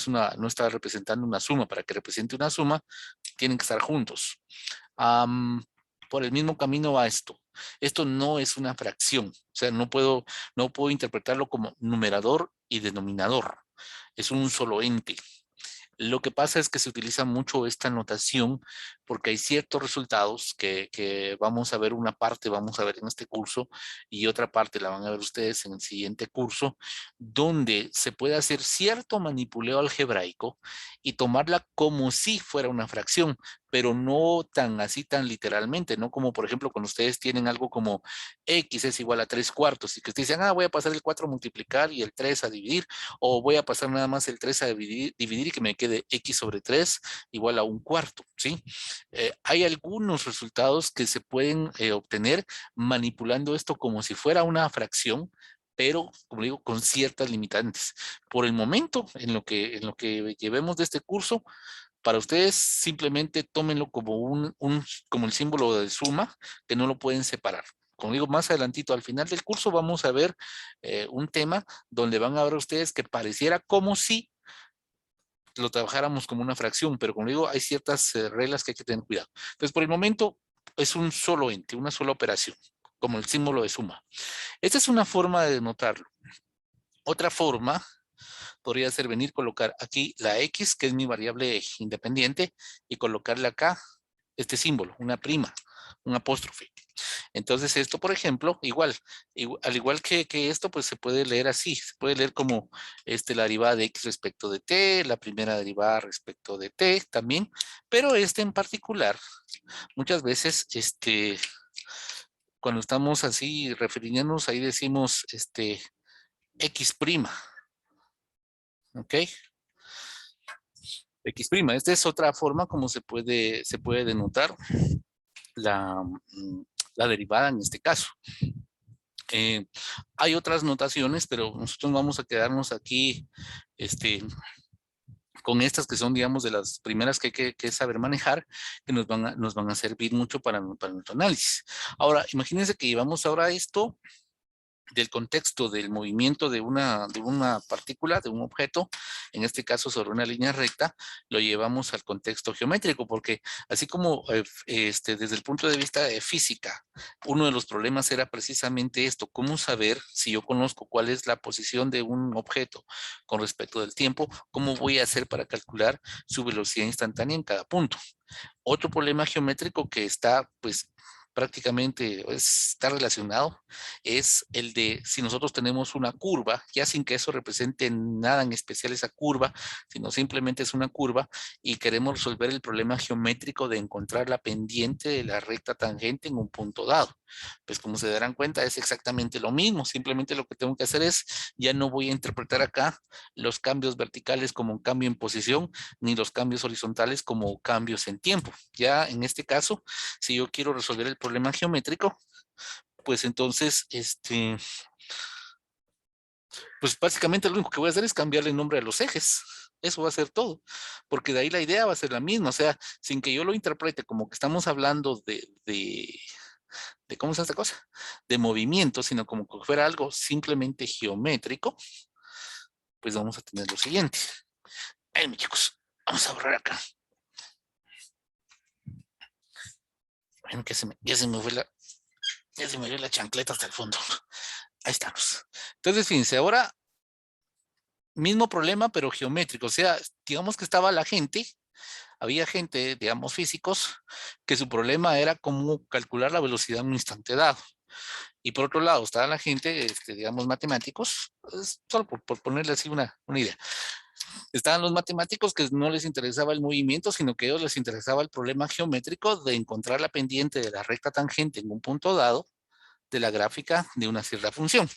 está representando una suma. Para que represente una suma, tienen que estar juntos. Por el mismo camino va esto. Esto no es una fracción, o sea, no puedo interpretarlo como numerador y denominador. Es un solo ente. Lo que pasa es que se utiliza mucho esta notación porque hay ciertos resultados que vamos a ver una parte, vamos a ver en este curso y otra parte la van a ver ustedes en el siguiente curso, donde se puede hacer cierto manipuleo algebraico y tomarla como si fuera una fracción, pero no tan así, tan literalmente, ¿no? Como por ejemplo cuando ustedes tienen algo como x es igual a 3/4 y que ustedes dicen, voy a pasar el 4 a multiplicar y el 3 a dividir, o voy a pasar nada más el 3 a dividir y que me quede x sobre 3 igual a 1/4, ¿sí? Hay algunos resultados que se pueden obtener manipulando esto como si fuera una fracción, pero, como digo, con ciertas limitantes. Por el momento, en lo que llevemos de este curso, para ustedes simplemente tómenlo como como el símbolo de suma, que no lo pueden separar. Como digo, más adelantito, al final del curso vamos a ver un tema donde van a ver ustedes que pareciera como si lo trabajáramos como una fracción, pero como digo, hay ciertas reglas que hay que tener cuidado. Entonces, por el momento, es un solo ente, una sola operación, como el símbolo de suma. Esta es una forma de denotarlo. Otra forma podría ser venir, colocar aquí la X, que es mi variable independiente, y colocarle acá este símbolo, una prima, un apóstrofe. Entonces esto, por ejemplo, al igual que esto, pues se puede leer así, se puede leer como la derivada de x respecto de t, la primera derivada respecto de t también, pero en particular, muchas veces, cuando estamos así refiriéndonos, ahí decimos, x prima, ¿ok? X prima, esta es otra forma como se puede denotar la derivada en este caso. Hay otras notaciones, pero nosotros vamos a quedarnos aquí con estas que son, digamos, de las primeras que hay que saber manejar, que nos van a servir mucho para nuestro análisis. Ahora, imagínense que llevamos ahora esto del contexto del movimiento de una partícula, de un objeto, en este caso sobre una línea recta, lo llevamos al contexto geométrico, porque así como desde el punto de vista de física, uno de los problemas era precisamente esto, cómo saber si yo conozco cuál es la posición de un objeto con respecto del tiempo, cómo voy a hacer para calcular su velocidad instantánea en cada punto. Otro problema geométrico que está, pues, prácticamente está relacionado es el de si nosotros tenemos una curva, ya sin que eso represente nada en especial esa curva, sino simplemente es una curva y queremos resolver el problema geométrico de encontrar la pendiente de la recta tangente en un punto dado. Pues como se darán cuenta es exactamente lo mismo, simplemente lo que tengo que hacer es, ya no voy a interpretar acá los cambios verticales como un cambio en posición, ni los cambios horizontales como cambios en tiempo. Ya en este caso, si yo quiero resolver el problema geométrico, pues entonces, Pues básicamente lo único que voy a hacer es cambiarle el nombre a los ejes. Eso va a ser todo, porque de ahí la idea va a ser la misma, o sea, sin que yo lo interprete como que estamos hablando de ¿cómo es esta cosa? De movimiento, sino como que fuera algo simplemente geométrico, pues vamos a tener lo siguiente. Mis chicos, vamos a borrar acá. Bueno, que ya se me fue la chancleta hasta el fondo. Ahí estamos. Entonces, fíjense, ahora mismo problema, pero geométrico. O sea, digamos que estaba la gente, había gente, digamos, físicos, que su problema era cómo calcular la velocidad en un instante dado. Y por otro lado, estaba la gente, digamos, matemáticos, solo por ponerle así una idea. Estaban los matemáticos que no les interesaba el movimiento, sino que a ellos les interesaba el problema geométrico de encontrar la pendiente de la recta tangente en un punto dado de la gráfica de una cierta función.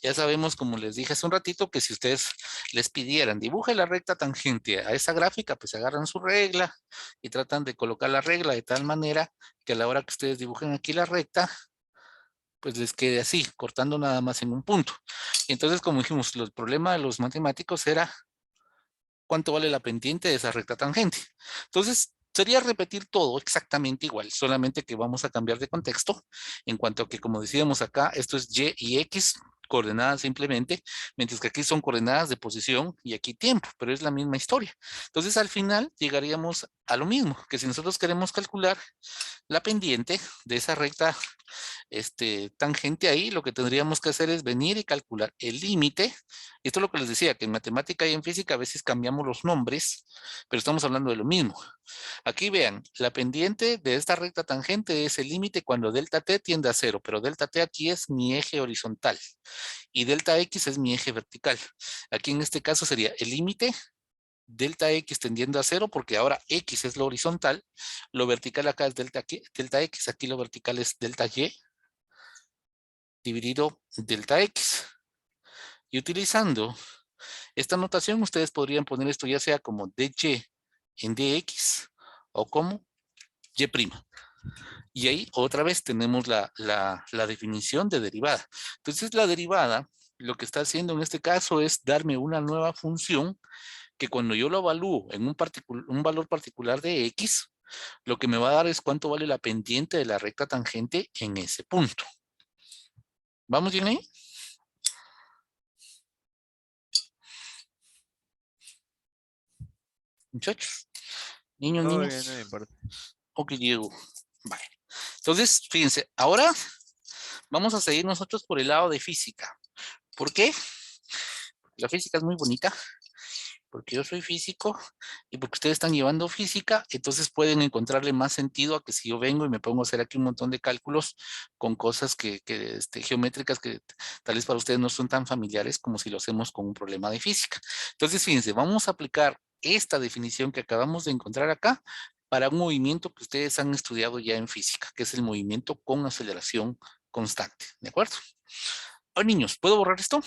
Ya sabemos, como les dije hace un ratito, que si ustedes les pidieran dibuje la recta tangente a esa gráfica, pues agarran su regla y tratan de colocar la regla de tal manera que a la hora que ustedes dibujen aquí la recta, pues les quede así, cortando nada más en un punto. Y entonces, como dijimos, el problema de los matemáticos era cuánto vale la pendiente de esa recta tangente. Entonces, sería repetir todo exactamente igual, solamente que vamos a cambiar de contexto en cuanto a que, como decíamos acá, esto es Y y X, coordenadas simplemente, mientras que aquí son coordenadas de posición y aquí tiempo, pero es la misma historia. Entonces, al final llegaríamos a lo mismo, que si nosotros queremos calcular la pendiente de esa recta tangente ahí, lo que tendríamos que hacer es venir y calcular el límite. Esto es lo que les decía, que en matemática y en física a veces cambiamos los nombres, pero estamos hablando de lo mismo. Aquí vean, la pendiente de esta recta tangente es el límite cuando delta t tiende a 0, pero delta t aquí es mi eje horizontal y delta x es mi eje vertical. Aquí en este caso sería el límite delta x tendiendo a 0, porque ahora x es lo horizontal, lo vertical acá es delta x, aquí lo vertical es delta y dividido delta x. Y utilizando esta notación, ustedes podrían poner esto ya sea como dy en dx o como y'. Y ahí otra vez tenemos la definición de derivada. Entonces la derivada lo que está haciendo en este caso es darme una nueva función que cuando yo lo evalúo en un valor particular de x, lo que me va a dar es cuánto vale la pendiente de la recta tangente en ese punto. ¿Vamos bien ahí? Muchachos, niños, Todo niños. bien, no me importa. Ok, Diego. Vale. Entonces, fíjense, ahora vamos a seguir nosotros por el lado de física. ¿Por qué? La física es muy bonita, porque yo soy físico y porque ustedes están llevando física, entonces pueden encontrarle más sentido a que si yo vengo y me pongo a hacer aquí un montón de cálculos con cosas geométricas que tal vez para ustedes no son tan familiares como si lo hacemos con un problema de física. Entonces, fíjense, vamos a aplicar esta definición que acabamos de encontrar acá para un movimiento que ustedes han estudiado ya en física, que es el movimiento con aceleración constante, ¿de acuerdo? Ahora, niños, ¿puedo borrar esto?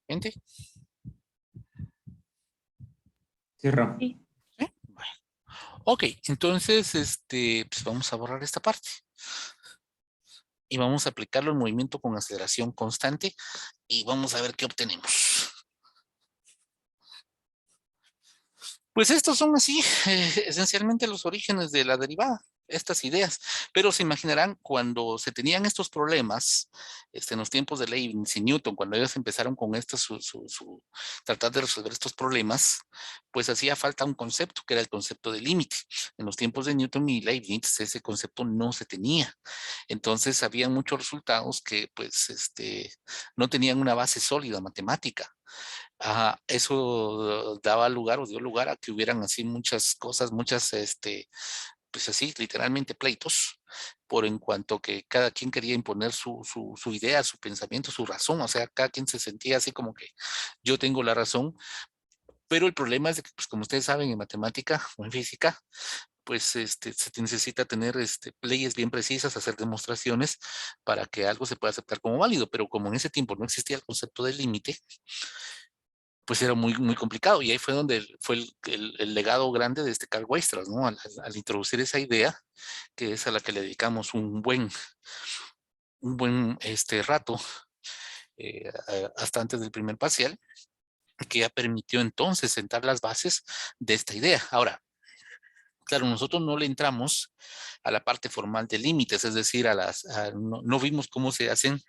Gente. Cierra. ¿Sí? Bueno. Ok, entonces, pues vamos a borrar esta parte. Y vamos a aplicarlo al movimiento con aceleración constante y vamos a ver qué obtenemos. Pues estos son así, esencialmente los orígenes de la derivada, estas ideas. Pero se imaginarán cuando se tenían estos problemas, en los tiempos de Leibniz y Newton, cuando ellos empezaron con esto, tratar de resolver estos problemas, pues hacía falta un concepto, que era el concepto de límite. En los tiempos de Newton y Leibniz, ese concepto no se tenía. Entonces, había muchos resultados que, pues, no tenían una base sólida matemática. Eso daba lugar o dio lugar a que hubieran así muchas cosas, pues así, literalmente pleitos, por en cuanto que cada quien quería imponer su idea, su pensamiento, su razón, o sea, cada quien se sentía así como que yo tengo la razón, pero el problema es de que, pues como ustedes saben, en matemática o en física, pues se necesita tener leyes bien precisas, hacer demostraciones para que algo se pueda aceptar como válido, pero como en ese tiempo no existía el concepto del límite, pues era muy, muy complicado. Y ahí fue donde fue el legado grande de este Carl Weierstrass, ¿no? Al introducir esa idea, que es a la que le dedicamos un buen rato, hasta antes del primer parcial, que ya permitió entonces sentar las bases de esta idea. Ahora, claro, nosotros no le entramos a la parte formal de límites, es decir, no vimos cómo se hacen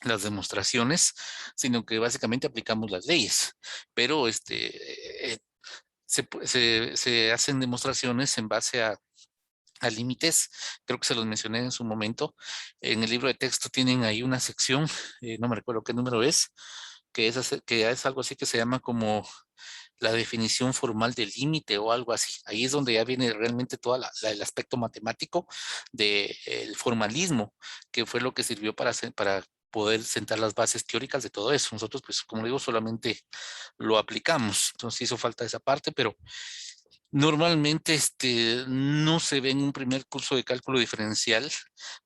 las demostraciones, sino que básicamente aplicamos las leyes. Pero se hacen demostraciones en base a límites, creo que se los mencioné en su momento. En el libro de texto tienen ahí una sección, no me recuerdo qué número es, que es algo así que se llama como la definición formal del límite o algo así. Ahí es donde ya viene realmente todo el aspecto matemático del formalismo, que fue lo que sirvió para poder sentar las bases teóricas de todo eso. Nosotros, pues, como digo, solamente lo aplicamos. Entonces hizo falta esa parte, pero normalmente no se ve en un primer curso de cálculo diferencial,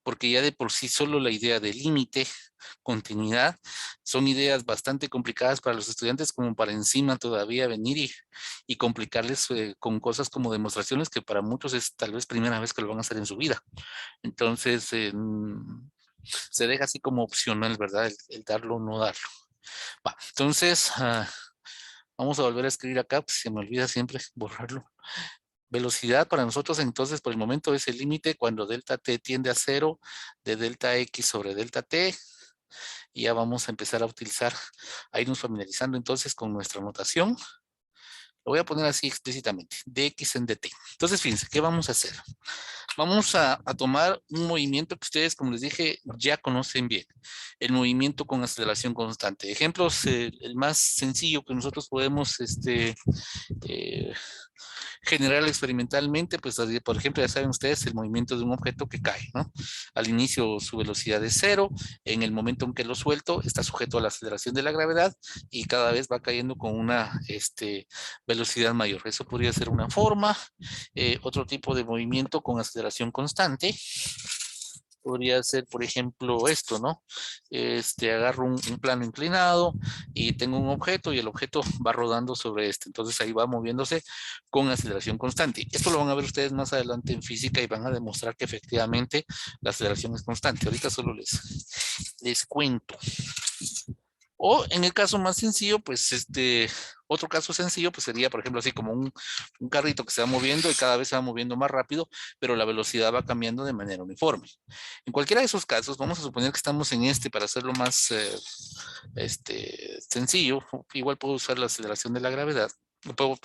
porque ya de por sí solo la idea de límite, continuidad, son ideas bastante complicadas para los estudiantes como para encima todavía venir y complicarles con cosas como demostraciones que para muchos es tal vez primera vez que lo van a hacer en su vida. Entonces, se deja así como opcional, ¿verdad? El darlo o no darlo. Va, entonces, vamos a volver a escribir acá, pues se me olvida siempre borrarlo. Velocidad para nosotros entonces por el momento es el límite cuando delta t tiende a 0 de delta x sobre delta t. Y ya vamos a empezar a utilizar, a irnos familiarizando entonces con nuestra notación. Lo voy a poner así explícitamente, dx en dt. Entonces fíjense, ¿qué vamos a hacer? Vamos a tomar un movimiento que ustedes, como les dije, ya conocen bien. El movimiento con aceleración constante. Ejemplos, el más sencillo que nosotros podemos generar experimentalmente, pues por ejemplo, ya saben ustedes el movimiento de un objeto que cae, ¿no? Al inicio su velocidad es 0, en el momento en que lo suelto está sujeto a la aceleración de la gravedad y cada vez va cayendo con una velocidad mayor. Eso podría ser una forma. Otro tipo de movimiento con aceleración constante podría ser, por ejemplo, esto, ¿no? Agarro un plano inclinado y tengo un objeto y el objeto va rodando sobre este. Entonces ahí va moviéndose con aceleración constante. Esto lo van a ver ustedes más adelante en física y van a demostrar que efectivamente la aceleración es constante. Ahorita solo les cuento. O en el caso más sencillo, pues otro caso sencillo, pues sería, por ejemplo, así como un carrito que se va moviendo y cada vez se va moviendo más rápido, pero la velocidad va cambiando de manera uniforme. En cualquiera de esos casos, vamos a suponer que estamos en para hacerlo más sencillo. Igual puedo usar la aceleración de la gravedad. Puedo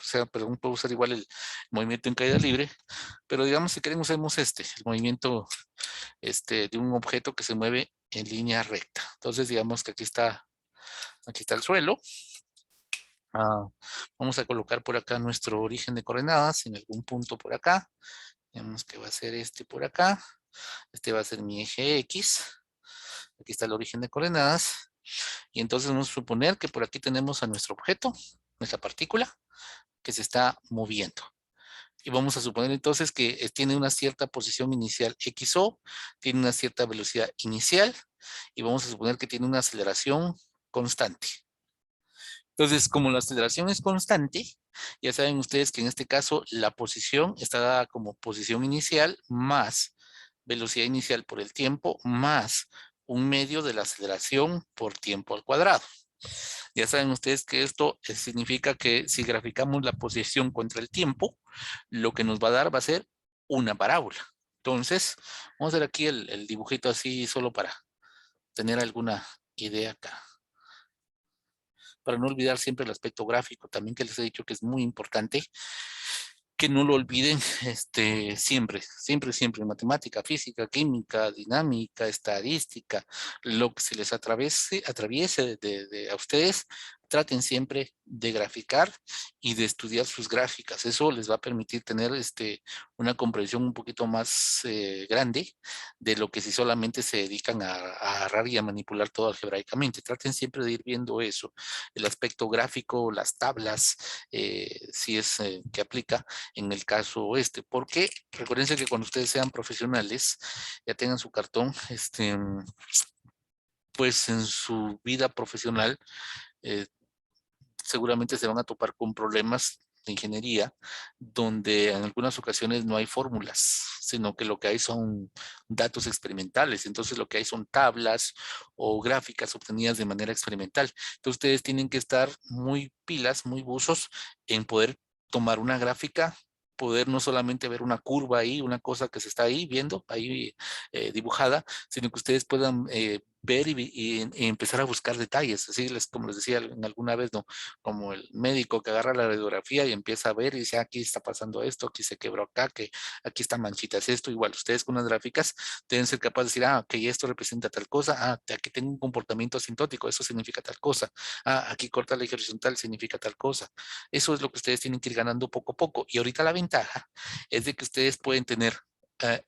usar igual el movimiento en caída libre, pero digamos, si queremos, usemos el movimiento de un objeto que se mueve en línea recta. Entonces, digamos que aquí está el suelo. Vamos a colocar por acá nuestro origen de coordenadas en algún punto por acá. Digamos que va a ser por acá. Este va a ser mi eje X. Aquí está el origen de coordenadas. Y entonces vamos a suponer que por aquí tenemos a nuestro objeto, nuestra partícula, que se está moviendo. Y vamos a suponer entonces que tiene una cierta posición inicial XO, tiene una cierta velocidad inicial, y vamos a suponer que tiene una aceleración constante. Entonces, como la aceleración es constante, ya saben ustedes que en este caso la posición está dada como posición inicial más velocidad inicial por el tiempo más un medio de la aceleración por tiempo al cuadrado. Ya saben ustedes que esto significa que si graficamos la posición contra el tiempo, lo que nos va a dar va a ser una parábola. Entonces, vamos a hacer aquí el dibujito así solo para tener alguna idea acá. Para no olvidar siempre el aspecto gráfico, también que les he dicho que es muy importante, que no lo olviden siempre, en matemática, física, química, dinámica, estadística, lo que se les atraviese a ustedes, traten siempre de graficar y de estudiar sus gráficas. Eso les va a permitir tener una comprensión un poquito más grande de lo que si solamente se dedican a agarrar y a manipular todo algebraicamente. Traten siempre de ir viendo eso, el aspecto gráfico, las tablas, si es que aplica en el caso porque recuérdense que cuando ustedes sean profesionales, ya tengan su cartón, pues en su vida profesional, seguramente se van a topar con problemas de ingeniería, donde en algunas ocasiones no hay fórmulas, sino que lo que hay son datos experimentales. Entonces lo que hay son tablas o gráficas obtenidas de manera experimental. Entonces ustedes tienen que estar muy pilas, muy buzos en poder tomar una gráfica, poder no solamente ver una curva ahí, una cosa que se está ahí viendo, ahí dibujada, sino que ustedes puedan ver y empezar a buscar detalles. Así como les decía en alguna vez, ¿no? Como el médico que agarra la radiografía y empieza a ver y dice, aquí está pasando esto, aquí se quebró acá, que aquí están manchitas, esto. Igual, ustedes con las gráficas deben ser capaces de decir, ok, esto representa tal cosa, aquí tengo un comportamiento asintótico, eso significa tal cosa, aquí corta la eje horizontal, significa tal cosa. Eso es lo que ustedes tienen que ir ganando poco a poco. Y ahorita la ventaja es de que ustedes pueden tener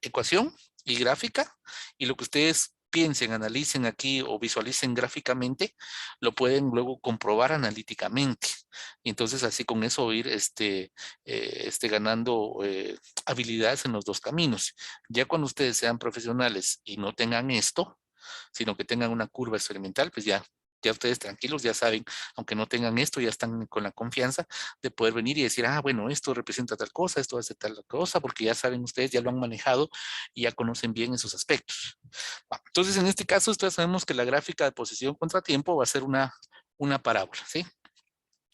ecuación y gráfica, y lo que ustedes piensen, analicen aquí o visualicen gráficamente, lo pueden luego comprobar analíticamente. Y entonces así con eso ir ganando habilidades en los dos caminos. Ya cuando ustedes sean profesionales y no tengan esto, sino que tengan una curva experimental, pues ya ustedes tranquilos, ya saben, aunque no tengan esto, ya están con la confianza de poder venir y decir, bueno, esto representa tal cosa, esto hace tal cosa, porque ya saben ustedes, ya lo han manejado y ya conocen bien esos aspectos. Entonces, en este caso, ustedes sabemos que la gráfica de posición contratiempo va a ser una parábola, ¿sí?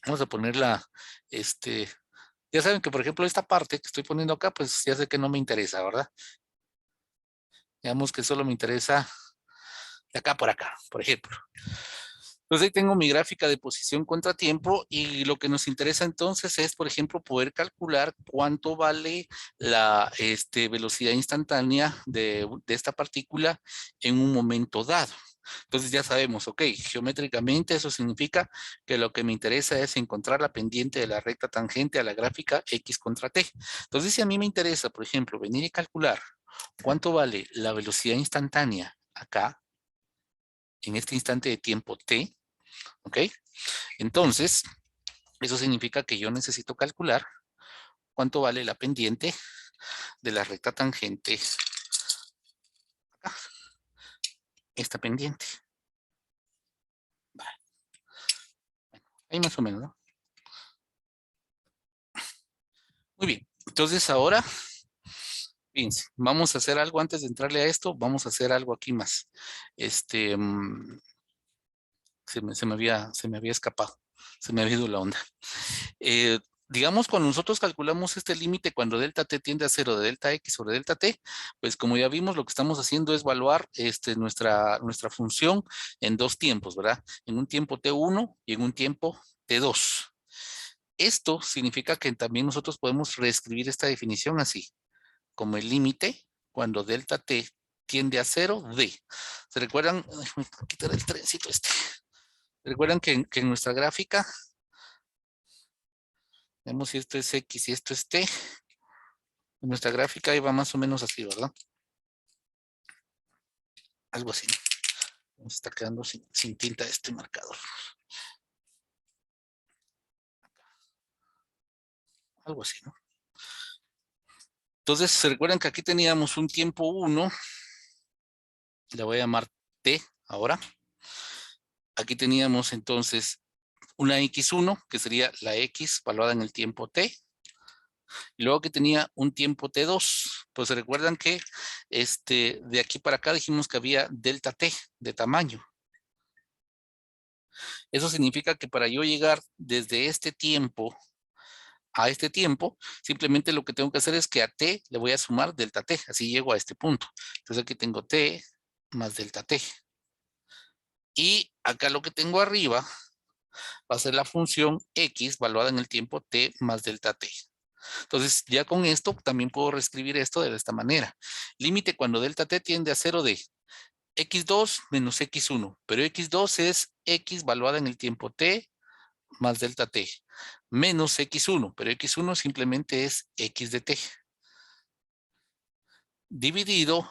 Vamos a ponerla, ya saben que, por ejemplo, esta parte que estoy poniendo acá, pues ya sé que no me interesa, ¿verdad? Digamos que solo me interesa de acá por acá, por ejemplo. Entonces ahí tengo mi gráfica de posición contratiempo y lo que nos interesa entonces es, por ejemplo, poder calcular cuánto vale la velocidad instantánea de esta partícula en un momento dado. Entonces ya sabemos, ok, geométricamente eso significa que lo que me interesa es encontrar la pendiente de la recta tangente a la gráfica X contra T. Entonces si a mí me interesa, por ejemplo, venir y calcular cuánto vale la velocidad instantánea acá, en este instante de tiempo T, ¿ok? Entonces, eso significa que yo necesito calcular cuánto vale la pendiente de la recta tangente acá, esta pendiente. Vale. Ahí más o menos, ¿no? Muy bien, entonces ahora, fíjense, vamos a hacer algo antes de entrarle a esto, vamos a hacer algo aquí más. Se me había escapado, se me había ido la onda. Digamos, cuando nosotros calculamos este límite, cuando delta t tiende a 0 de delta x sobre delta t, pues como ya vimos, lo que estamos haciendo es evaluar nuestra función en dos tiempos, ¿verdad? En un tiempo t1 y en un tiempo t2. Esto significa que también nosotros podemos reescribir esta definición así, como el límite cuando delta t tiende a 0 de. ¿Se recuerdan? Ay, voy a quitar el trencito este. ¿Recuerdan que en nuestra gráfica, vemos si esto es X y esto es T? En nuestra gráfica iba más o menos así, ¿verdad? Algo así. Nos está quedando sin tinta este marcador. Algo así, ¿no? Entonces, ¿se recuerdan que aquí teníamos un tiempo 1? Le voy a llamar T ahora. Aquí teníamos entonces una X1, que sería la X valuada en el tiempo T. Y luego que tenía un tiempo T2. Pues se recuerdan que de aquí para acá dijimos que había delta T de tamaño. Eso significa que para yo llegar desde este tiempo a este tiempo, simplemente lo que tengo que hacer es que a T le voy a sumar delta T. Así llego a este punto. Entonces aquí tengo T más delta T. Y acá lo que tengo arriba va a ser la función X valuada en el tiempo T más delta T. Entonces, ya con esto también puedo reescribir esto de esta manera. Límite cuando delta t tiende a 0 de x2 menos x1. Pero x2 es x valuada en el tiempo t más delta t. Menos x1. Pero x1 simplemente es x de t. Dividido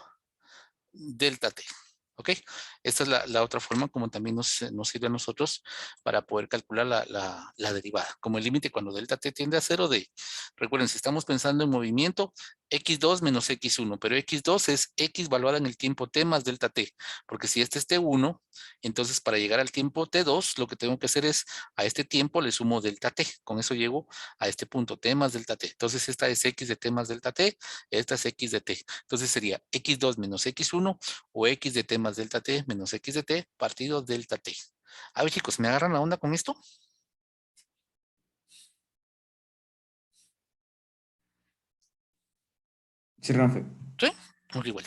delta t. ¿Ok? Esta es la otra forma como también nos sirve a nosotros para poder calcular la derivada. Como el límite cuando delta t tiende a 0 de, recuerden, si estamos pensando en movimiento, x2 menos x1, pero x2 es x valuada en el tiempo t más delta t, porque si este es t1, entonces para llegar al tiempo t2, lo que tengo que hacer es, a este tiempo le sumo delta t, con eso llego a este punto t más delta t. Entonces esta es x de t más delta t, esta es x de t. Entonces sería x2 menos x1 o x de t más delta t menos x de t partido delta t. A ver, chicos, ¿me agarran la onda con esto? Sí, Rafa. ¿Sí? Ok, igual.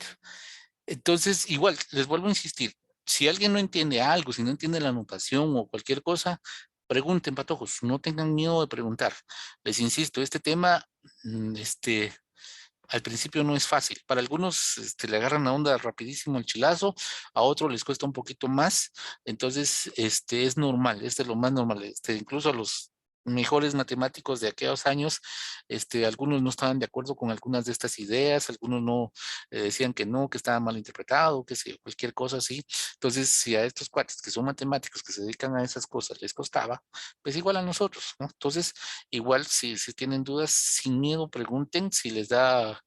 Entonces, igual, les vuelvo a insistir, si alguien no entiende algo, si no entiende la notación o cualquier cosa, pregunten, patojos, no tengan miedo de preguntar. Les insisto, este tema, al principio no es fácil. Para algunos le agarran la onda rapidísimo el chilazo, a otros les cuesta un poquito más. Entonces, es normal, es de lo más normal. Incluso a los mejores matemáticos de aquellos años, algunos no estaban de acuerdo con algunas de estas ideas, algunos no decían que no, que estaba mal interpretado, que sé, cualquier cosa así. Entonces, si a estos cuates que son matemáticos, que se dedican a esas cosas, les costaba, pues igual a nosotros, ¿no? Entonces, igual si tienen dudas, sin miedo pregunten, si les da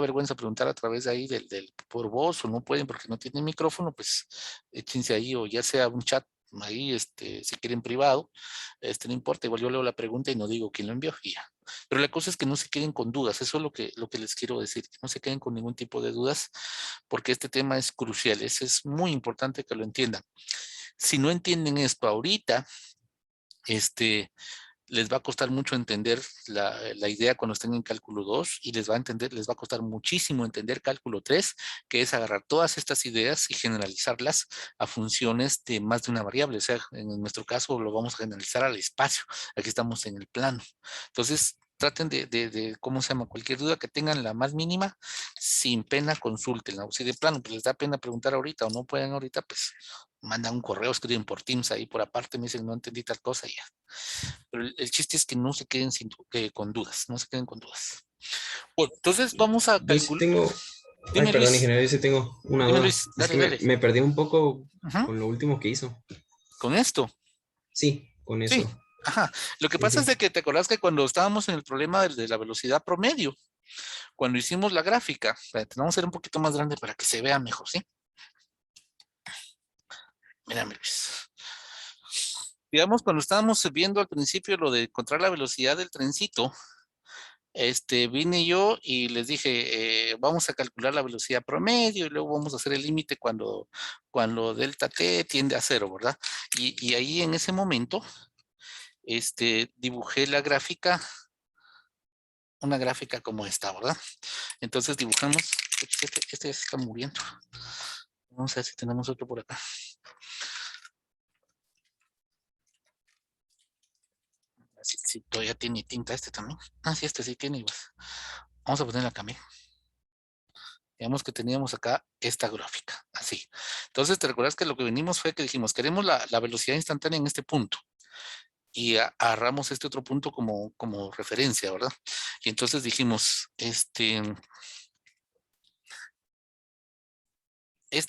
vergüenza preguntar a través de ahí por voz o no pueden porque no tienen micrófono, pues échense ahí o ya sea un chat ahí, si quieren privado, no importa, igual yo leo la pregunta y no digo quién lo envió y ya. Pero la cosa es que no se queden con dudas, eso es lo que les quiero decir, que no se queden con ningún tipo de dudas, porque este tema es crucial, es muy importante que lo entiendan. Si no entienden esto ahorita, les va a costar mucho entender la idea cuando estén en cálculo 2 y les va a costar muchísimo entender cálculo 3, que es agarrar todas estas ideas y generalizarlas a funciones de más de una variable. O sea, en nuestro caso lo vamos a generalizar al espacio. Aquí estamos en el plano. Entonces, traten ¿cómo se llama? Cualquier duda que tengan, la más mínima, sin pena consulten. O si de plano pues les da pena preguntar ahorita o no pueden ahorita, pues mandan un correo, escriben por Teams ahí por aparte, me dicen no entendí tal cosa y ya. Pero el chiste es que no se queden con dudas, no se queden con dudas. Bueno, entonces vamos a Yo sí calcular. tengo, ay, Dime, perdón, Luis. ingeniero, yo sí tengo una Dime, duda. Luis. Es Dale, que dale. me perdí un poco Ujú. con lo último que hizo. Con esto. Sí, con Sí. eso. Ajá. Lo que Sí, pasa es sí. de que te acordás que cuando estábamos en el problema de la velocidad promedio, cuando hicimos la gráfica, vamos a hacer un poquito más grande para que se vea mejor, ¿sí? Mírame, Luis. Digamos, cuando estábamos viendo al principio lo de encontrar la velocidad del trencito, vine yo y les dije, vamos a calcular la velocidad promedio y luego vamos a hacer el límite cuando delta t tiende a cero, ¿verdad? Y ahí en ese momento, dibujé la gráfica, una gráfica como esta, ¿verdad? Entonces dibujamos, este ya se está muriendo. Vamos a ver si tenemos otro por acá. Si todavía tiene tinta también. Ah, sí, sí tiene igual. Vamos a ponerla acá, mira. Digamos que teníamos acá esta gráfica, así. Entonces, ¿te recuerdas que lo que venimos fue que dijimos, queremos la velocidad instantánea en este punto? Y agarramos este otro punto como referencia, ¿verdad? Y entonces dijimos,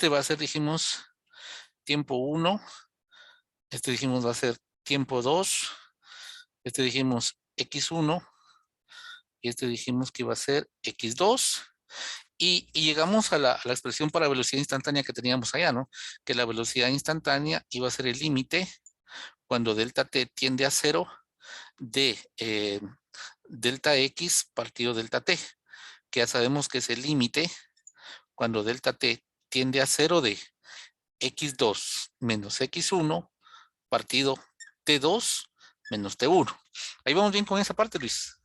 va a ser, dijimos, tiempo 1, dijimos va a ser tiempo 2, dijimos x1, y dijimos que iba a ser x2, y llegamos a la expresión para velocidad instantánea que teníamos allá, ¿no? Que la velocidad instantánea iba a ser el límite cuando delta t tiende a 0 de delta x partido delta t, que ya sabemos que es el límite cuando delta t tiende a 0 de x2 menos x1 partido t2 menos t1. Ahí vamos bien con esa parte, Luis.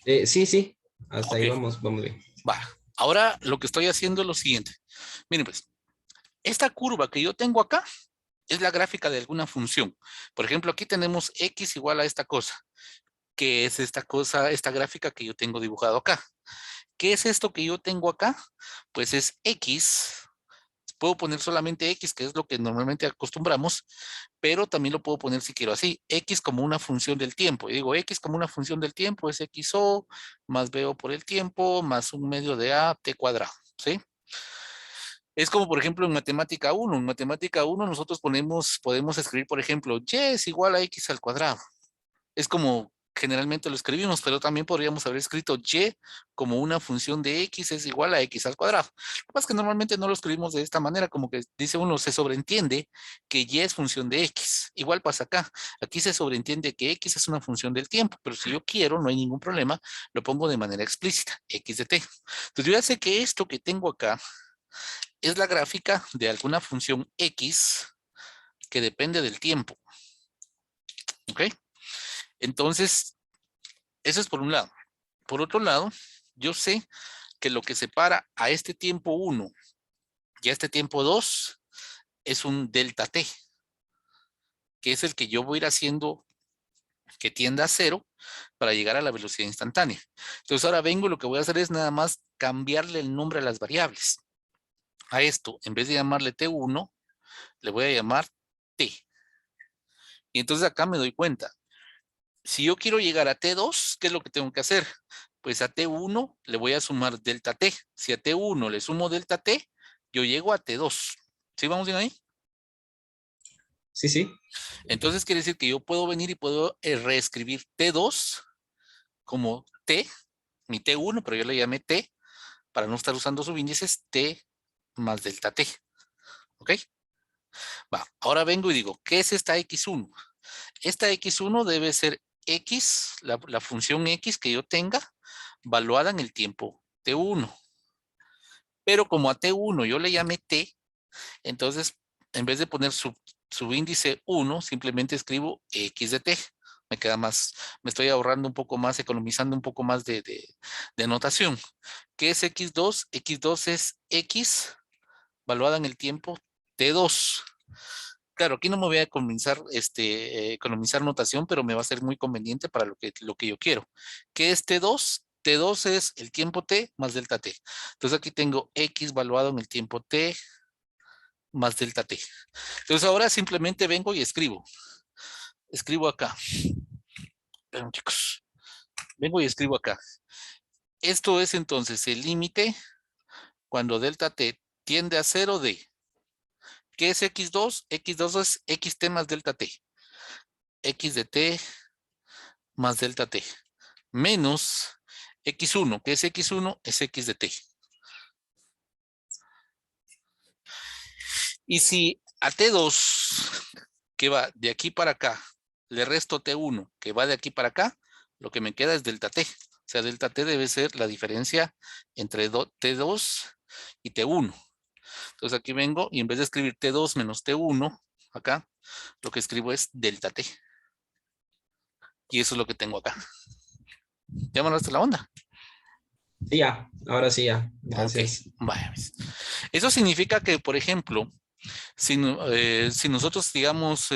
Sí, sí, hasta ahí Ok, vamos bien. va. Ahora lo que estoy haciendo es lo siguiente. Miren pues, esta curva que yo tengo acá es la gráfica de alguna función. Por ejemplo, aquí tenemos x igual a esta cosa, que es esta cosa, esta gráfica que yo tengo dibujado acá. ¿Qué es esto que yo tengo acá? Pues es x. Puedo poner solamente x, que es lo que normalmente acostumbramos, pero también lo puedo poner si quiero así, x como una función del tiempo. Y digo, x como una función del tiempo es xo más bo por el tiempo más un medio de a t cuadrado, ¿sí? Es como, por ejemplo, en matemática 1. En matemática 1 nosotros podemos escribir, por ejemplo, y es igual a x al cuadrado. Es como generalmente lo escribimos, pero también podríamos haber escrito y como una función de x es igual a x al cuadrado. Lo que pasa es que normalmente no lo escribimos de esta manera, como que dice uno, se sobreentiende que y es función de x. Igual pasa acá. Aquí se sobreentiende que x es una función del tiempo, pero si yo quiero, no hay ningún problema, lo pongo de manera explícita, x de t. Entonces yo ya sé que esto que tengo acá es la gráfica de alguna función x que depende del tiempo. ¿Ok? Entonces, eso es por un lado. Por otro lado, yo sé que lo que separa a este tiempo 1 y a este tiempo 2 es un delta t, que es el que yo voy a ir haciendo que tienda a 0 para llegar a la velocidad instantánea. Entonces ahora vengo y lo que voy a hacer es nada más cambiarle el nombre a las variables. A esto, en vez de llamarle t1, le voy a llamar t. Y entonces acá me doy cuenta. Si yo quiero llegar a t2, ¿qué es lo que tengo que hacer? Pues a t1 le voy a sumar delta t. Si a t1 le sumo delta t, yo llego a t2. ¿Sí vamos bien ahí? Sí, sí. Entonces quiere decir que yo puedo venir y puedo reescribir t2 como t, mi t1, pero yo le llamé t, para no estar usando subíndices, t más delta t. ¿Ok? Va, ahora vengo y digo, ¿qué es esta x1? Esta x1 debe ser x, la función x que yo tenga, valuada en el tiempo t1. Pero como a t1 yo le llamé t, entonces en vez de poner subíndice 1, simplemente escribo x de t. Me queda más, me estoy ahorrando un poco más, economizando un poco más de notación. ¿Qué es x2? x2 es x valuada en el tiempo t2. Claro, aquí no me voy a economizar notación, pero me va a ser muy conveniente para lo que yo quiero. ¿Qué es T2? T2 es el tiempo T más delta T. Entonces aquí tengo X valuado en el tiempo T más delta T. Entonces ahora simplemente vengo y escribo. Escribo acá. Esperen, chicos. Vengo y escribo acá. Esto es entonces el límite cuando delta T tiende a 0 de. ¿Qué es X2? X2 es XT más delta T. X de T más delta T. Menos x1, que es x1, es x de t. Y si a t2, que va de aquí para acá, le resto t1, que va de aquí para acá, lo que me queda es delta t. O sea, delta t debe ser la diferencia entre t2 y t1. Entonces aquí vengo y en vez de escribir t2 menos t1, acá, lo que escribo es delta t. Y eso es lo que tengo acá. ¿Ya me la onda? Sí, ya. Ahora sí, ya. Ok, Gracias. vaya. Eso significa que, por ejemplo, si nosotros, digamos,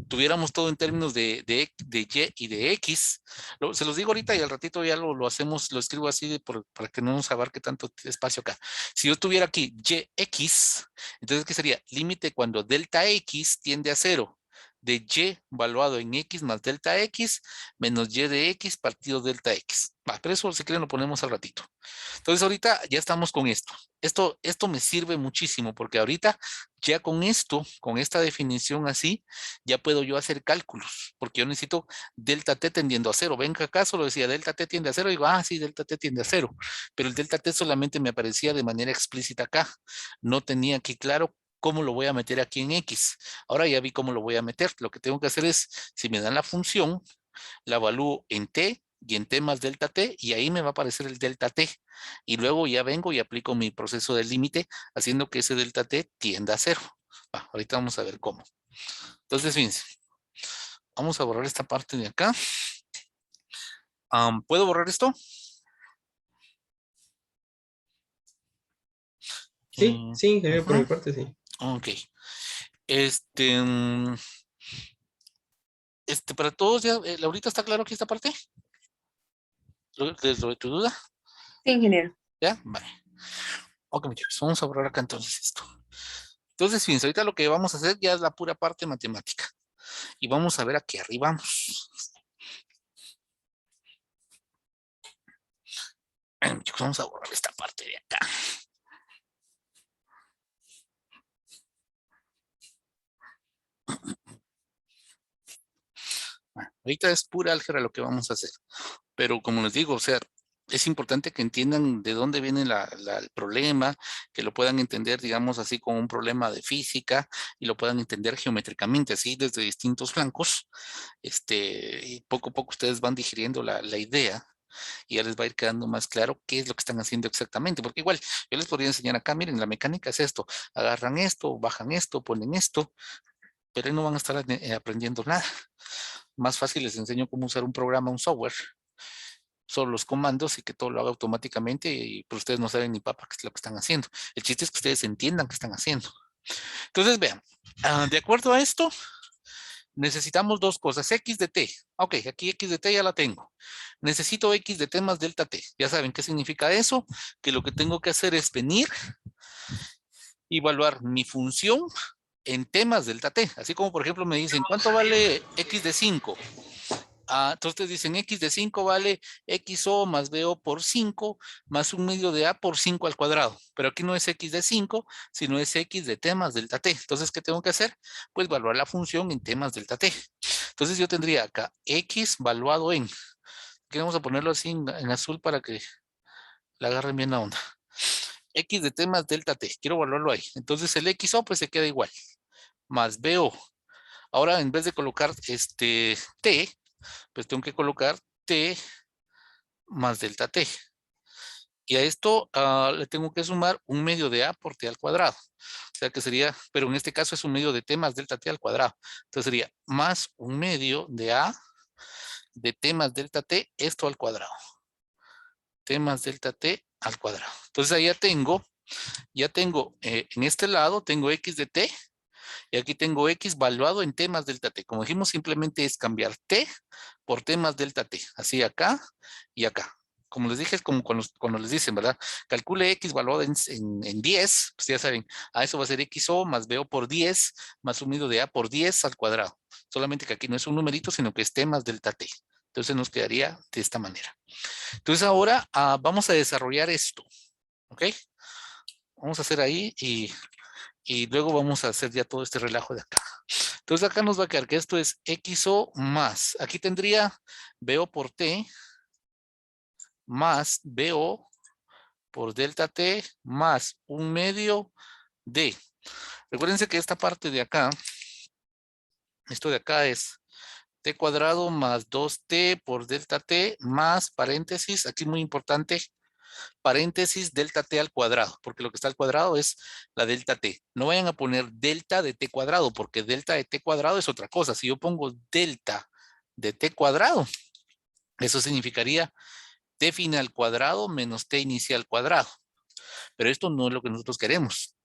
tuviéramos todo en términos de y y de x, se los digo ahorita y al ratito ya lo hacemos, lo escribo así para que no nos abarque tanto espacio acá. Si yo tuviera aquí yx, entonces, ¿qué sería? Límite cuando delta x tiende a 0 de y valuado en x más delta x menos y de x partido delta x. Va, pero eso si quieren lo ponemos al ratito. Entonces ahorita ya estamos con esto. Esto me sirve muchísimo porque ahorita ya con esto, con esta definición así, ya puedo yo hacer cálculos, porque yo necesito delta t tendiendo a 0. Ven que acá solo decía delta t tiende a 0, digo, sí, delta t tiende a 0, pero el delta t solamente me aparecía de manera explícita acá. No tenía aquí claro cómo lo voy a meter aquí en x. Ahora ya vi cómo lo voy a meter. Lo que tengo que hacer es, si me dan la función, la evalúo en t y en t más delta t, y ahí me va a aparecer el delta t. Y luego ya vengo y aplico mi proceso de límite, haciendo que ese delta t tienda a 0. Ahorita vamos a ver cómo. Entonces, fíjense, vamos a borrar esta parte de acá. ¿Puedo borrar esto? Sí, sí, ingeniero, por mi Ujú. parte, sí. Ok. Para todos ya, ¿ahorita está claro aquí esta parte? ¿Lo de tu duda? Sí, ingeniero. ¿Ya? Vale. Ok, muchachos, vamos a borrar acá entonces esto. Entonces, fíjense, ahorita lo que vamos a hacer ya es la pura parte matemática. Y vamos a ver a qué arribamos. Chicos, vamos a borrar esta parte de acá. Ahorita es pura álgebra lo que vamos a hacer. Pero como les digo, o sea, es importante que entiendan de dónde viene el problema, que lo puedan entender, digamos así, como un problema de física y lo puedan entender geométricamente, así desde distintos flancos. Y poco a poco ustedes van digiriendo la idea y ya les va a ir quedando más claro qué es lo que están haciendo exactamente, porque igual yo les podría enseñar acá, miren, la mecánica es esto, agarran esto, bajan esto, ponen esto, pero ahí no van a estar aprendiendo nada. Más fácil les enseño cómo usar un programa, un software, solo los comandos y que todo lo haga automáticamente y pues ustedes no saben ni papa qué es lo que están haciendo. El chiste es que ustedes entiendan qué están haciendo. Entonces vean, de acuerdo a esto, necesitamos dos cosas, x de t. Ok, aquí x de t ya la tengo. Necesito x de t más delta t. Ya saben qué significa eso, que lo que tengo que hacer es venir, evaluar mi función en t más delta t. Así como por ejemplo me dicen, ¿cuánto vale x de 5? Entonces dicen x de 5 vale xo más bo por 5 más un medio de a por 5 al cuadrado. Pero aquí no es x de 5, sino es x de t más delta t. Entonces, ¿qué tengo que hacer? Pues evaluar la función en t más delta t. Entonces yo tendría acá x valuado en, aquí vamos a ponerlo así en azul para que la agarren bien la onda. X de t más delta t, quiero evaluarlo ahí. Entonces el xo pues se queda igual, más bo. Ahora en vez de colocar t, pues tengo que colocar t más delta t. Y a esto le tengo que sumar un medio de a por t al cuadrado. O sea que sería, pero en este caso es un medio de t más delta t al cuadrado. Entonces sería más un medio de a de t más delta t, esto al cuadrado. T más delta t al cuadrado. Entonces ahí ya tengo en este lado tengo x de t y aquí tengo x valuado en t más delta t. Como dijimos, simplemente es cambiar t por t más delta t. Así acá y acá. Como les dije, es como cuando les dicen, ¿verdad? Calcule x valuado en 10, pues ya saben, a eso va a ser xo más bo por 10 más unido de a por 10 al cuadrado. Solamente que aquí no es un numerito, sino que es t más delta t. Entonces nos quedaría de esta manera. Entonces ahora vamos a desarrollar esto, ¿ok? Vamos a hacer ahí y luego vamos a hacer ya todo este relajo de acá. Entonces acá nos va a quedar que esto es xo más, aquí tendría bo por t más bo por delta t más un medio de. Recuérdense que esta parte de acá, esto de acá es t cuadrado más 2t por delta t más paréntesis, aquí muy importante, paréntesis delta t al cuadrado, porque lo que está al cuadrado es la delta t. No vayan a poner delta de t cuadrado, porque delta de t cuadrado es otra cosa. Si yo pongo delta de t cuadrado, eso significaría t final al cuadrado menos t inicial al cuadrado. Pero esto no es lo que nosotros queremos.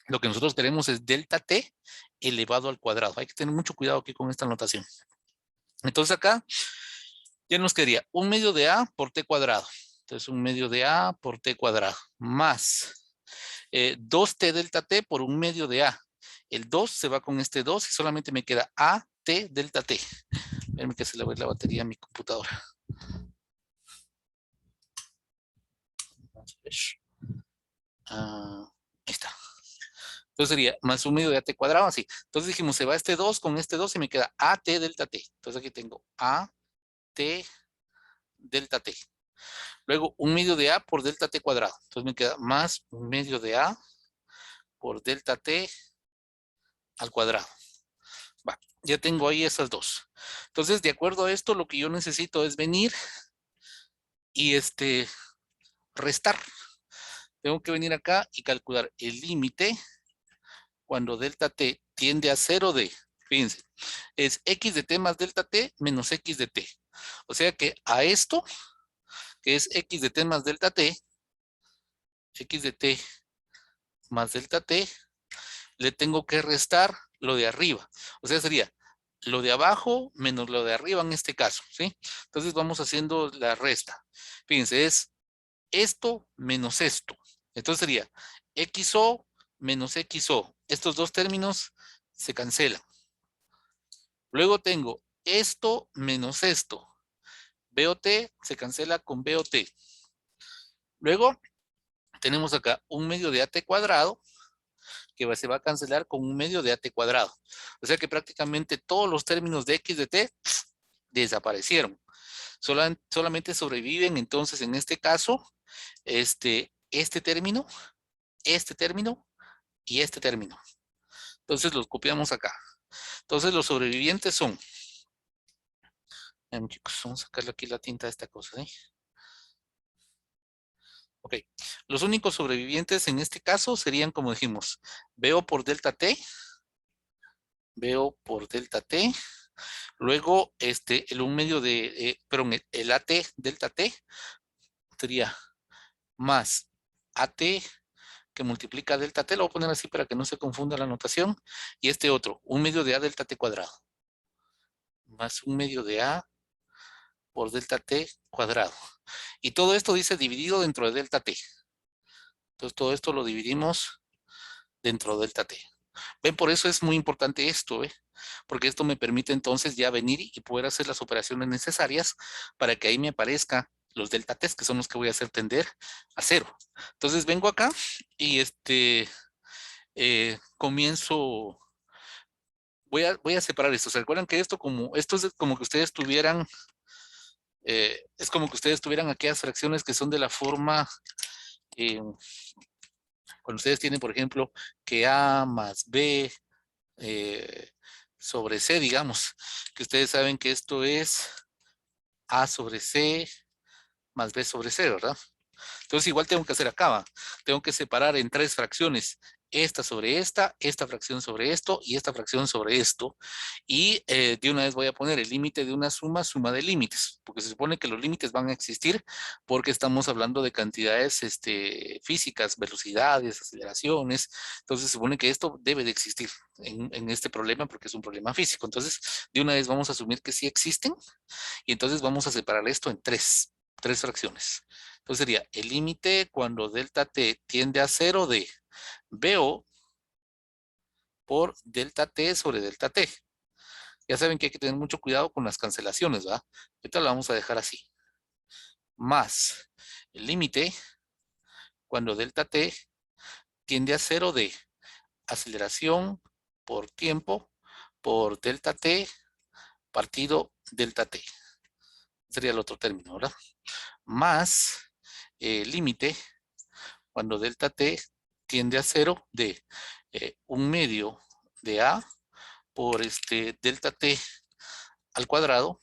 Lo que nosotros queremos es delta t elevado al cuadrado. Hay que tener mucho cuidado aquí con esta notación. Entonces acá ya nos quedaría un medio de a por t cuadrado. Entonces un medio de a por t cuadrado más 2t delta t por un medio de a. El 2 se va con este 2 y solamente me queda a t delta t. Espérenme que se le va a ir la batería a mi computadora. Vamos a ver. Ahí está. Entonces sería más un medio de at cuadrado, así. Entonces dijimos, se va este 2 con este 2 y me queda at delta t. Entonces aquí tengo at delta t. Luego un medio de a por delta t cuadrado. Entonces me queda más un medio de a por delta t al cuadrado. Va, ya tengo ahí esas dos. Entonces, de acuerdo a esto, lo que yo necesito es venir y restar. Tengo que venir acá y calcular el límite cuando delta t tiende a 0 de, fíjense, es x de t más delta t menos x de t. O sea que a esto, que es x de t más delta t, x de t más delta t, le tengo que restar lo de arriba. O sea, sería lo de abajo menos lo de arriba en este caso, ¿sí? Entonces vamos haciendo la resta. Fíjense, es esto menos esto. Entonces sería xo menos xo. Estos dos términos se cancelan. Luego tengo esto menos esto. BOT se cancela con BOT. Luego tenemos acá un medio de AT cuadrado que se va a cancelar con un medio de AT cuadrado. O sea que prácticamente todos los términos de X de T desaparecieron. Solamente sobreviven entonces en este caso este término y este término. Entonces los copiamos acá. Entonces los sobrevivientes son, chicos, vamos a sacarle aquí la tinta a esta cosa, ¿sí? Ok, los únicos sobrevivientes en este caso serían, como dijimos, BO por delta T, luego el 1/2 de, perdón, el AT delta T sería más AT que multiplica delta T, lo voy a poner así para que no se confunda la notación, y este otro, 1/2 de A delta T cuadrado, más 1/2 de A por delta T cuadrado. Y todo esto dice dividido dentro de delta T. Entonces todo esto lo dividimos dentro de delta T. Ven, por eso es muy importante esto, porque esto me permite entonces ya venir y poder hacer las operaciones necesarias para que ahí me aparezca los delta T, que son los que voy a hacer tender a 0. Entonces vengo acá y comienzo, voy a separar esto. ¿Se acuerdan que esto es como que ustedes tuvieran, es como que ustedes tuvieran aquellas fracciones que son de la forma, cuando ustedes tienen, por ejemplo, que A más B sobre C, digamos, que ustedes saben que esto es A sobre C más B sobre C, ¿verdad? Entonces igual tengo que hacer acá, ¿va? Tengo que separar en 3 fracciones, esta sobre esta fracción sobre esto y esta fracción sobre esto. Y de una vez voy a poner el límite de una suma de límites, porque se supone que los límites van a existir porque estamos hablando de cantidades físicas, velocidades, aceleraciones. Entonces se supone que esto debe de existir en este problema porque es un problema físico. Entonces de una vez vamos a asumir que sí existen y entonces vamos a separar esto en tres fracciones. Entonces sería el límite cuando delta T tiende a 0 de BO por delta T sobre delta T. Ya saben que hay que tener mucho cuidado con las cancelaciones, ¿verdad? Ahorita lo vamos a dejar así. Más el límite cuando delta T tiende a 0 de aceleración por tiempo por delta T partido delta T. Sería el otro término, ¿verdad? Más el límite cuando delta T tiende a 0 de 1/2 de A por delta T al cuadrado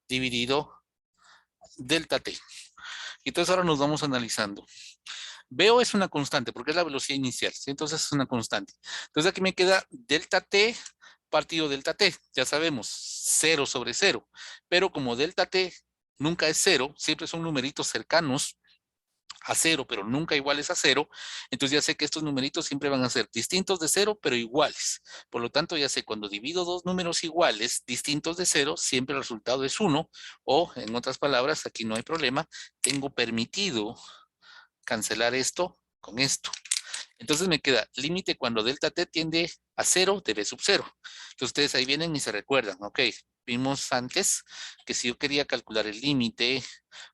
dividido delta T. Y entonces ahora nos vamos analizando. BO es una constante porque es la velocidad inicial, ¿sí? Entonces es una constante. Entonces aquí me queda delta T partido delta T. Ya sabemos, 0 sobre 0. Pero como delta T nunca es 0, siempre son numeritos cercanos a 0, pero nunca iguales a 0, entonces ya sé que estos numeritos siempre van a ser distintos de 0, pero iguales. Por lo tanto, ya sé, cuando divido dos números iguales, distintos de 0, siempre el resultado es 1, o en otras palabras, aquí no hay problema, tengo permitido cancelar esto con esto. Entonces me queda límite cuando delta T tiende a 0 de B sub 0. Entonces ustedes ahí vienen y se recuerdan, ok, vimos antes que si yo quería calcular el límite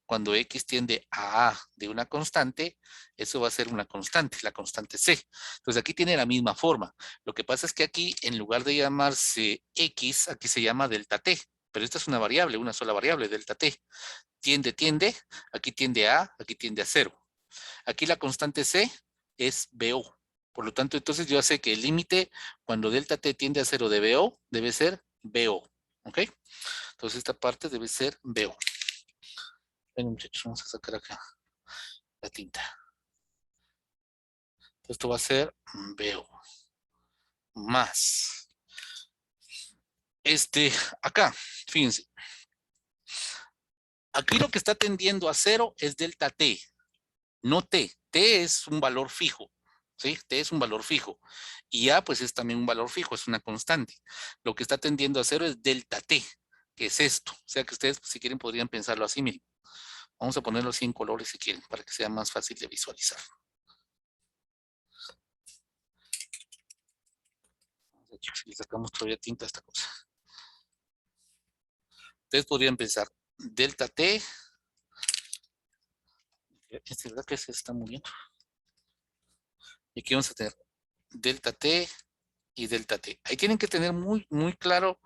cuando X tiende a de una constante, eso va a ser una constante, la constante C. Entonces aquí tiene la misma forma. Lo que pasa es que aquí, en lugar de llamarse X, aquí se llama delta T. Pero esta es una variable, una sola variable, delta T. Tiende, aquí tiende a, aquí tiende a 0. Aquí la constante C es BO. Por lo tanto, entonces yo ya sé que el límite cuando delta T tiende a 0 de BO debe ser BO. ¿Ok? Entonces esta parte debe ser BO. Venga, muchachos, vamos a sacar acá la tinta. Esto va a ser BO. Más. Acá, fíjense. Aquí lo que está tendiendo a 0 es delta T, no T. T es un valor fijo. ¿Sí? T es un valor fijo. Y A, pues es también un valor fijo, es una constante. Lo que está tendiendo a 0 es delta T, que es esto. O sea que ustedes, si quieren, podrían pensarlo así, miren. Vamos a ponerlo así en colores si quieren, para que sea más fácil de visualizar. Si le sacamos todavía tinta a esta cosa. Ustedes podrían pensar delta T. ¿Es verdad que se está muriendo? Y aquí vamos a tener delta T y delta T. Ahí tienen que tener muy, muy claro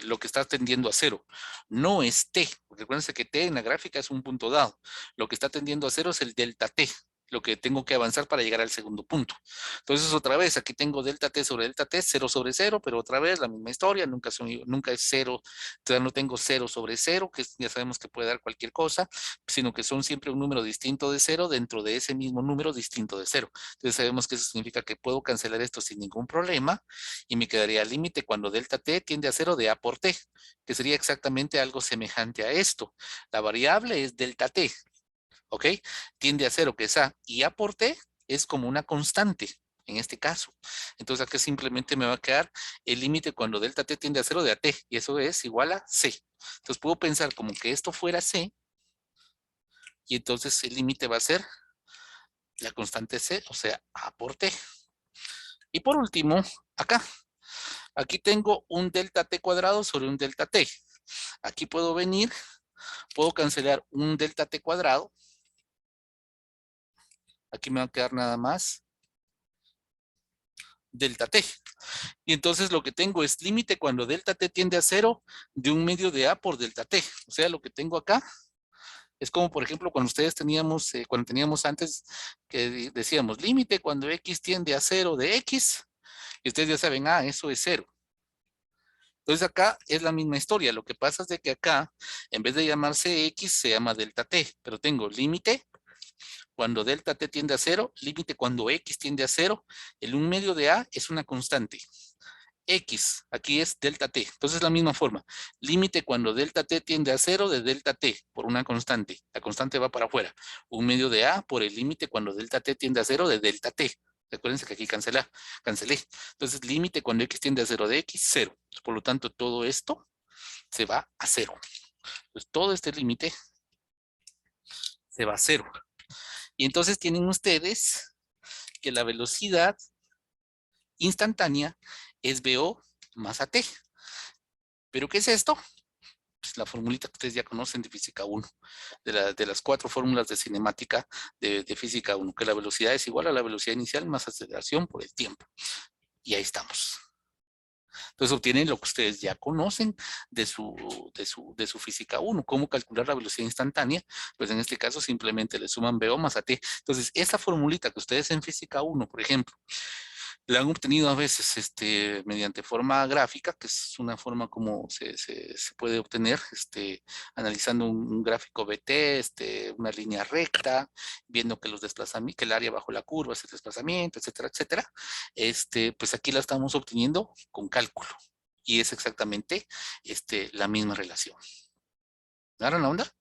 lo que está tendiendo a cero. No es T. Recuérdense que T en la gráfica es un punto dado. Lo que está tendiendo a cero es el delta T, lo que tengo que avanzar para llegar al segundo punto. Entonces, otra vez, aquí tengo delta T sobre delta T, 0 sobre 0, pero otra vez la misma historia, nunca es 0, entonces no tengo 0 sobre 0, que ya sabemos que puede dar cualquier cosa, sino que son siempre un número distinto de 0 dentro de ese mismo número distinto de 0. Entonces sabemos que eso significa que puedo cancelar esto sin ningún problema y me quedaría al límite cuando delta T tiende a 0 de A por T, que sería exactamente algo semejante a esto. La variable es delta T. ¿Ok? Tiende a 0, que es A, y A por T es como una constante, en este caso. Entonces acá simplemente me va a quedar el límite cuando delta T tiende a 0 de AT, y eso es igual a C. Entonces puedo pensar como que esto fuera C, y entonces el límite va a ser la constante C, o sea, A por T. Y por último, acá. Aquí tengo un delta T cuadrado sobre un delta T. Aquí puedo venir, puedo cancelar un delta T cuadrado. Aquí me va a quedar nada más delta T. Y entonces lo que tengo es límite cuando delta T tiende a 0 de un medio de A por delta T. O sea, lo que tengo acá es como, por ejemplo, cuando cuando teníamos antes que decíamos límite cuando X tiende a 0 de X. Y ustedes ya saben, eso es 0. Entonces acá es la misma historia. Lo que pasa es de que acá, en vez de llamarse X, se llama delta T. Pero tengo límite cuando delta T tiende a 0, límite cuando X tiende a 0. El 1 medio de A es una constante. X, aquí es delta T. Entonces la misma forma. Límite cuando delta T tiende a 0 de delta T por una constante. La constante va para afuera. 1 medio de A por el límite cuando delta T tiende a 0 de delta T. Recuérdense que aquí cancelé. Entonces límite cuando X tiende a 0 de X, 0. Por lo tanto, todo esto se va a 0. Entonces todo este límite se va a 0. Y entonces tienen ustedes que la velocidad instantánea es VO más AT. ¿Pero qué es esto? Pues la formulita que ustedes ya conocen de física 1, de las 4 fórmulas de cinemática de física 1, que la velocidad es igual a la velocidad inicial más aceleración por el tiempo. Y ahí estamos. Entonces obtienen lo que ustedes ya conocen de su física 1. ¿Cómo calcular la velocidad instantánea? Pues en este caso simplemente le suman VO más AT. Entonces esa formulita que ustedes en física 1, por ejemplo, la han obtenido a veces mediante forma gráfica, que es una forma como se puede obtener analizando un gráfico BT, una línea recta, viendo que los desplazamientos, que el área bajo la curva es el desplazamiento, etcétera, etcétera. Pues aquí la estamos obteniendo con cálculo. Y es exactamente la misma relación. ¿Agarran la onda?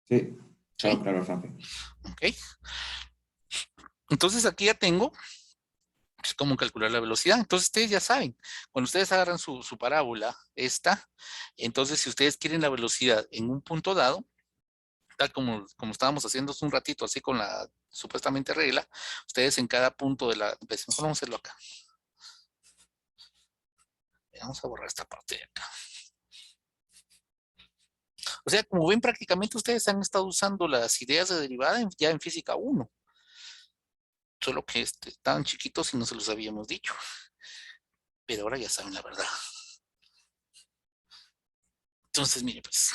Sí, Sí. claro, Rafa. Ok. Entonces aquí ya tengo cómo calcular la velocidad. Entonces ustedes ya saben, cuando ustedes agarran su parábola, entonces si ustedes quieren la velocidad en un punto dado, tal como estábamos haciendo hace un ratito, así con la supuestamente regla, ustedes en cada punto de la... Pues mejor vamos a hacerlo acá. Vamos a borrar esta parte de acá. O sea, como ven, prácticamente ustedes han estado usando las ideas de derivada ya en física 1. Solo que estaban chiquitos y no se los habíamos dicho. Pero ahora ya saben la verdad. Entonces, mire, pues.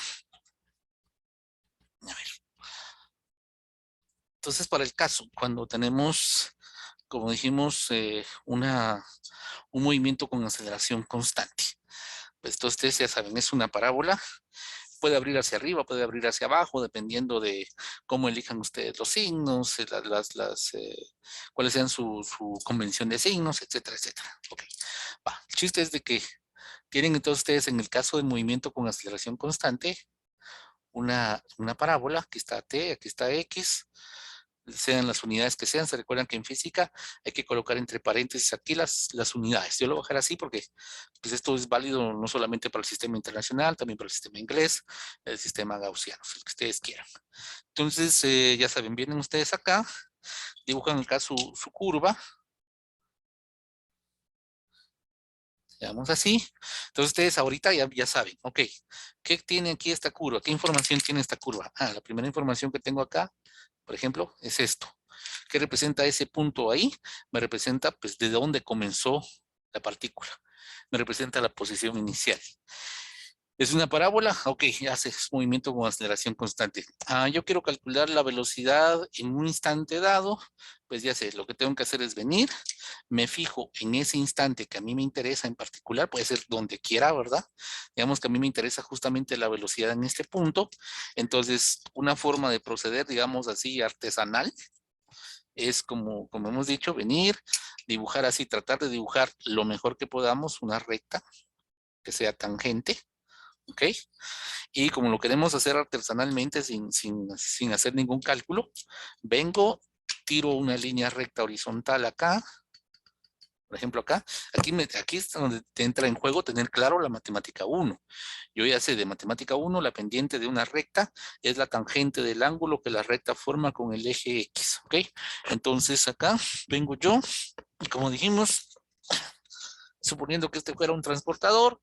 A ver. Entonces, para el caso, cuando tenemos, como dijimos, un movimiento con aceleración constante. Pues entonces ustedes ya saben, es una parábola. Puede abrir hacia arriba, puede abrir hacia abajo, dependiendo de cómo elijan ustedes los signos, cuáles sean su convención de signos, etcétera, etcétera. Ok. El chiste es de que tienen entonces ustedes en el caso de movimiento con aceleración constante, una parábola, aquí está T, aquí está X, sean las unidades que sean. Se recuerdan que en física hay que colocar entre paréntesis aquí las unidades. Yo lo voy a dejar así porque pues esto es válido no solamente para el sistema internacional, también para el sistema inglés, el sistema gaussiano, el que ustedes quieran. Entonces, ya saben, vienen ustedes acá, dibujan acá su curva. Veamos así. Entonces ustedes ahorita ya saben, ok, ¿qué tiene aquí esta curva? ¿Qué información tiene esta curva? La primera información que tengo acá, por ejemplo, es esto. ¿Qué representa ese punto ahí? Me representa, pues, de dónde comenzó la partícula. Me representa la posición inicial. ¿Es una parábola? Ok, hace movimiento con aceleración constante. Yo quiero calcular la velocidad en un instante dado. Pues ya sé, lo que tengo que hacer es venir, me fijo en ese instante que a mí me interesa en particular, puede ser donde quiera, ¿verdad? Digamos que a mí me interesa justamente la velocidad en este punto. Entonces, una forma de proceder, digamos así, artesanal, es como hemos dicho, venir, dibujar así, tratar de dibujar lo mejor que podamos, una recta que sea tangente, ¿ok? Y como lo queremos hacer artesanalmente sin hacer ningún cálculo, vengo, tiro una línea recta horizontal acá, por ejemplo acá, aquí es donde te entra en juego tener claro la matemática 1. Yo ya sé de matemática 1, la pendiente de una recta es la tangente del ángulo que la recta forma con el eje X, ¿ok? Entonces acá vengo yo, y como dijimos, suponiendo que este fuera un transportador,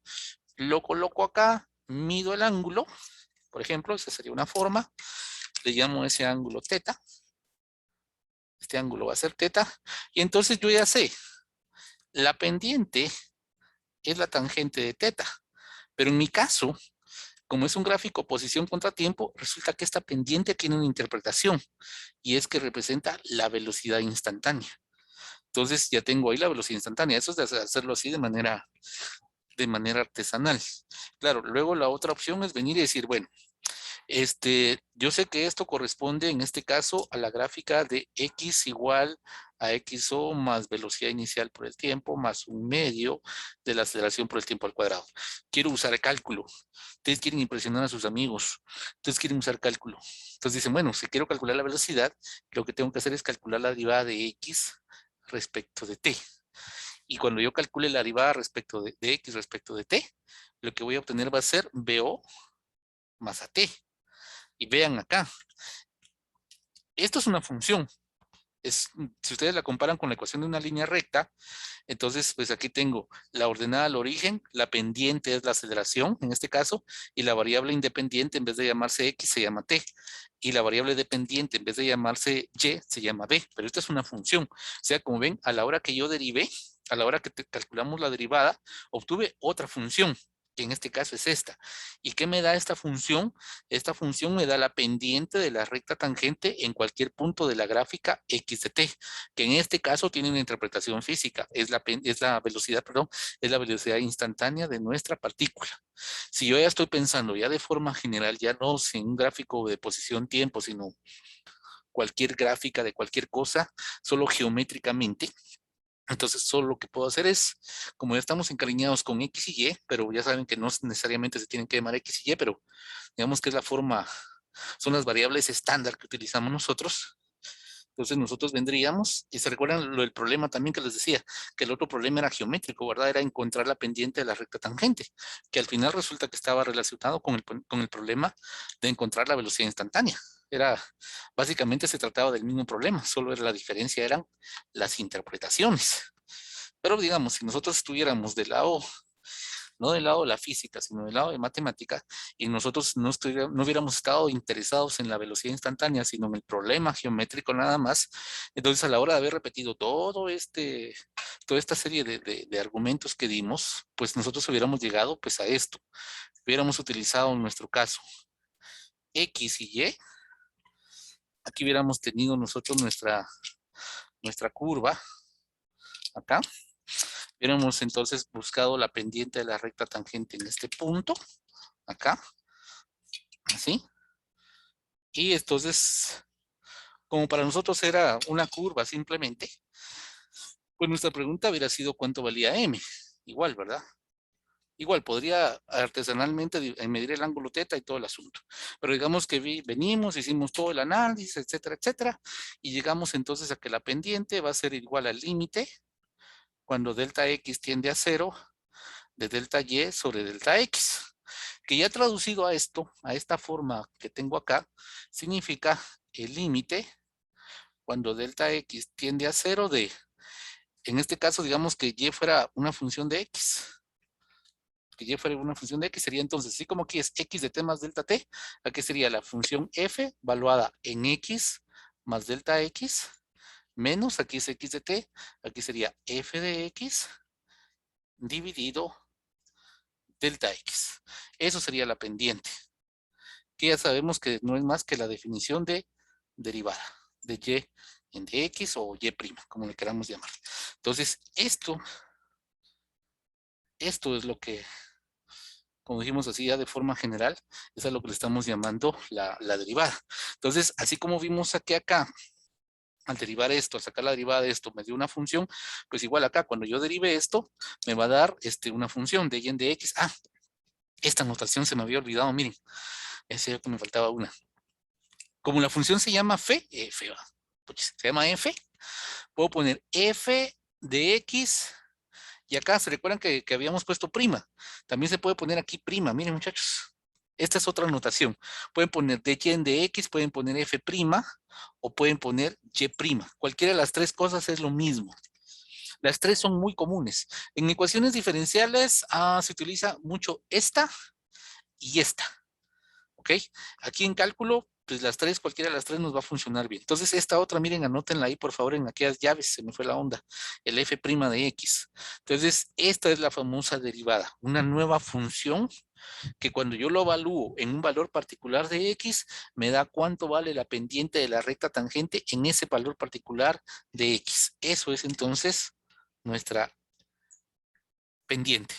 lo coloco acá, mido el ángulo, por ejemplo, esa sería una forma, le llamo ese ángulo teta, este ángulo va a ser teta, y entonces yo ya sé, la pendiente es la tangente de teta, pero en mi caso, como es un gráfico posición contra tiempo, resulta que esta pendiente tiene una interpretación, y es que representa la velocidad instantánea. Entonces ya tengo ahí la velocidad instantánea, eso es de hacerlo así de manera artesanal. Claro, luego la otra opción es venir y decir, bueno, yo sé que esto corresponde en este caso a la gráfica de x igual a xo más velocidad inicial por el tiempo más un medio de la aceleración por el tiempo al cuadrado. Quiero usar cálculo. Ustedes quieren impresionar a sus amigos. Ustedes quieren usar cálculo. Entonces dicen, bueno, si quiero calcular la velocidad, lo que tengo que hacer es calcular la derivada de x respecto de t. Y cuando yo calcule la derivada respecto de x respecto de t, lo que voy a obtener va a ser BO más AT. Y vean acá, esto es una función. Si ustedes la comparan con la ecuación de una línea recta, entonces pues aquí tengo la ordenada al origen, la pendiente es la aceleración en este caso, y la variable independiente en vez de llamarse x se llama t, y la variable dependiente en vez de llamarse y se llama b, pero esta es una función. O sea, como ven, a la hora que yo derivé, a la hora que calculamos la derivada, obtuve otra función, que en este caso es esta. ¿Y qué me da esta función? Esta función me da la pendiente de la recta tangente en cualquier punto de la gráfica x de t, que en este caso tiene una interpretación física, es la velocidad, perdón, es la velocidad instantánea de nuestra partícula. Si yo ya estoy pensando ya de forma general, ya no sin un gráfico de posición-tiempo, sino cualquier gráfica de cualquier cosa, solo geométricamente, entonces solo lo que puedo hacer es, como ya estamos encariñados con X y Y, pero ya saben que no necesariamente se tienen que llamar X y Y, pero digamos que es la forma, son las variables estándar que utilizamos nosotros. Entonces nosotros vendríamos, y se recuerdan lo del problema también que les decía, que el otro problema era geométrico, ¿verdad? Era encontrar la pendiente de la recta tangente, que al final resulta que estaba relacionado con el problema de encontrar la velocidad instantánea. Básicamente se trataba del mismo problema, solo la diferencia eran las interpretaciones. Pero digamos, si nosotros estuviéramos del lado, no del lado de la física, sino del lado de matemática, y nosotros no hubiéramos estado interesados en la velocidad instantánea, sino en el problema geométrico nada más, entonces a la hora de haber repetido toda esta serie de argumentos que dimos, pues nosotros hubiéramos llegado pues a esto. Hubiéramos utilizado en nuestro caso X y Y. Aquí hubiéramos tenido nosotros nuestra curva acá. Hubiéramos entonces buscado la pendiente de la recta tangente en este punto, acá, así. Y entonces, como para nosotros era una curva simplemente, pues nuestra pregunta hubiera sido ¿cuánto valía m? Igual, ¿verdad? Igual, podría artesanalmente medir el ángulo teta y todo el asunto. Pero digamos que venimos, hicimos todo el análisis, etcétera, etcétera, y llegamos entonces a que la pendiente va a ser igual al límite cuando delta x tiende a 0 de delta y sobre delta x. Que ya traducido a esto, a esta forma que tengo acá, significa el límite cuando delta x tiende a 0 de, en este caso digamos que y fuera una función de x. Que y fuera una función de x, sería entonces, así como aquí es x de t más delta t, aquí sería la función f valuada en x más delta X, menos, aquí es X de T, aquí sería F de X, dividido delta X. Eso sería la pendiente, que ya sabemos que no es más que la definición de derivada, de Y en dx o Y', como le queramos llamar. Entonces, esto es lo que, como dijimos así ya de forma general, es a lo que le estamos llamando la derivada. Entonces, así como vimos aquí acá, al derivar esto, al sacar la derivada de esto, me dio una función, pues igual acá, cuando yo derive esto, me va a dar una función de y en dx. Ah, esta notación se me había olvidado, miren, ese que me faltaba una. Como la función se llama f, pues, se llama f, puedo poner f de x, y acá se recuerdan que habíamos puesto prima. También se puede poner aquí prima, miren muchachos. Esta es otra notación. Pueden poner de y en dx, pueden poner f prima, o pueden poner y prima. Cualquiera de las tres cosas es lo mismo. Las tres son muy comunes. En ecuaciones diferenciales se utiliza mucho esta y esta. ¿Ok? Aquí en cálculo, pues las tres, cualquiera de las tres nos va a funcionar bien. Entonces, esta otra, miren, anótenla ahí, por favor, en aquellas llaves, se me fue la onda, el f' de x. Entonces, esta es la famosa derivada, una nueva función que cuando yo lo evalúo en un valor particular de x, me da cuánto vale la pendiente de la recta tangente en ese valor particular de x. Eso es entonces nuestra pendiente.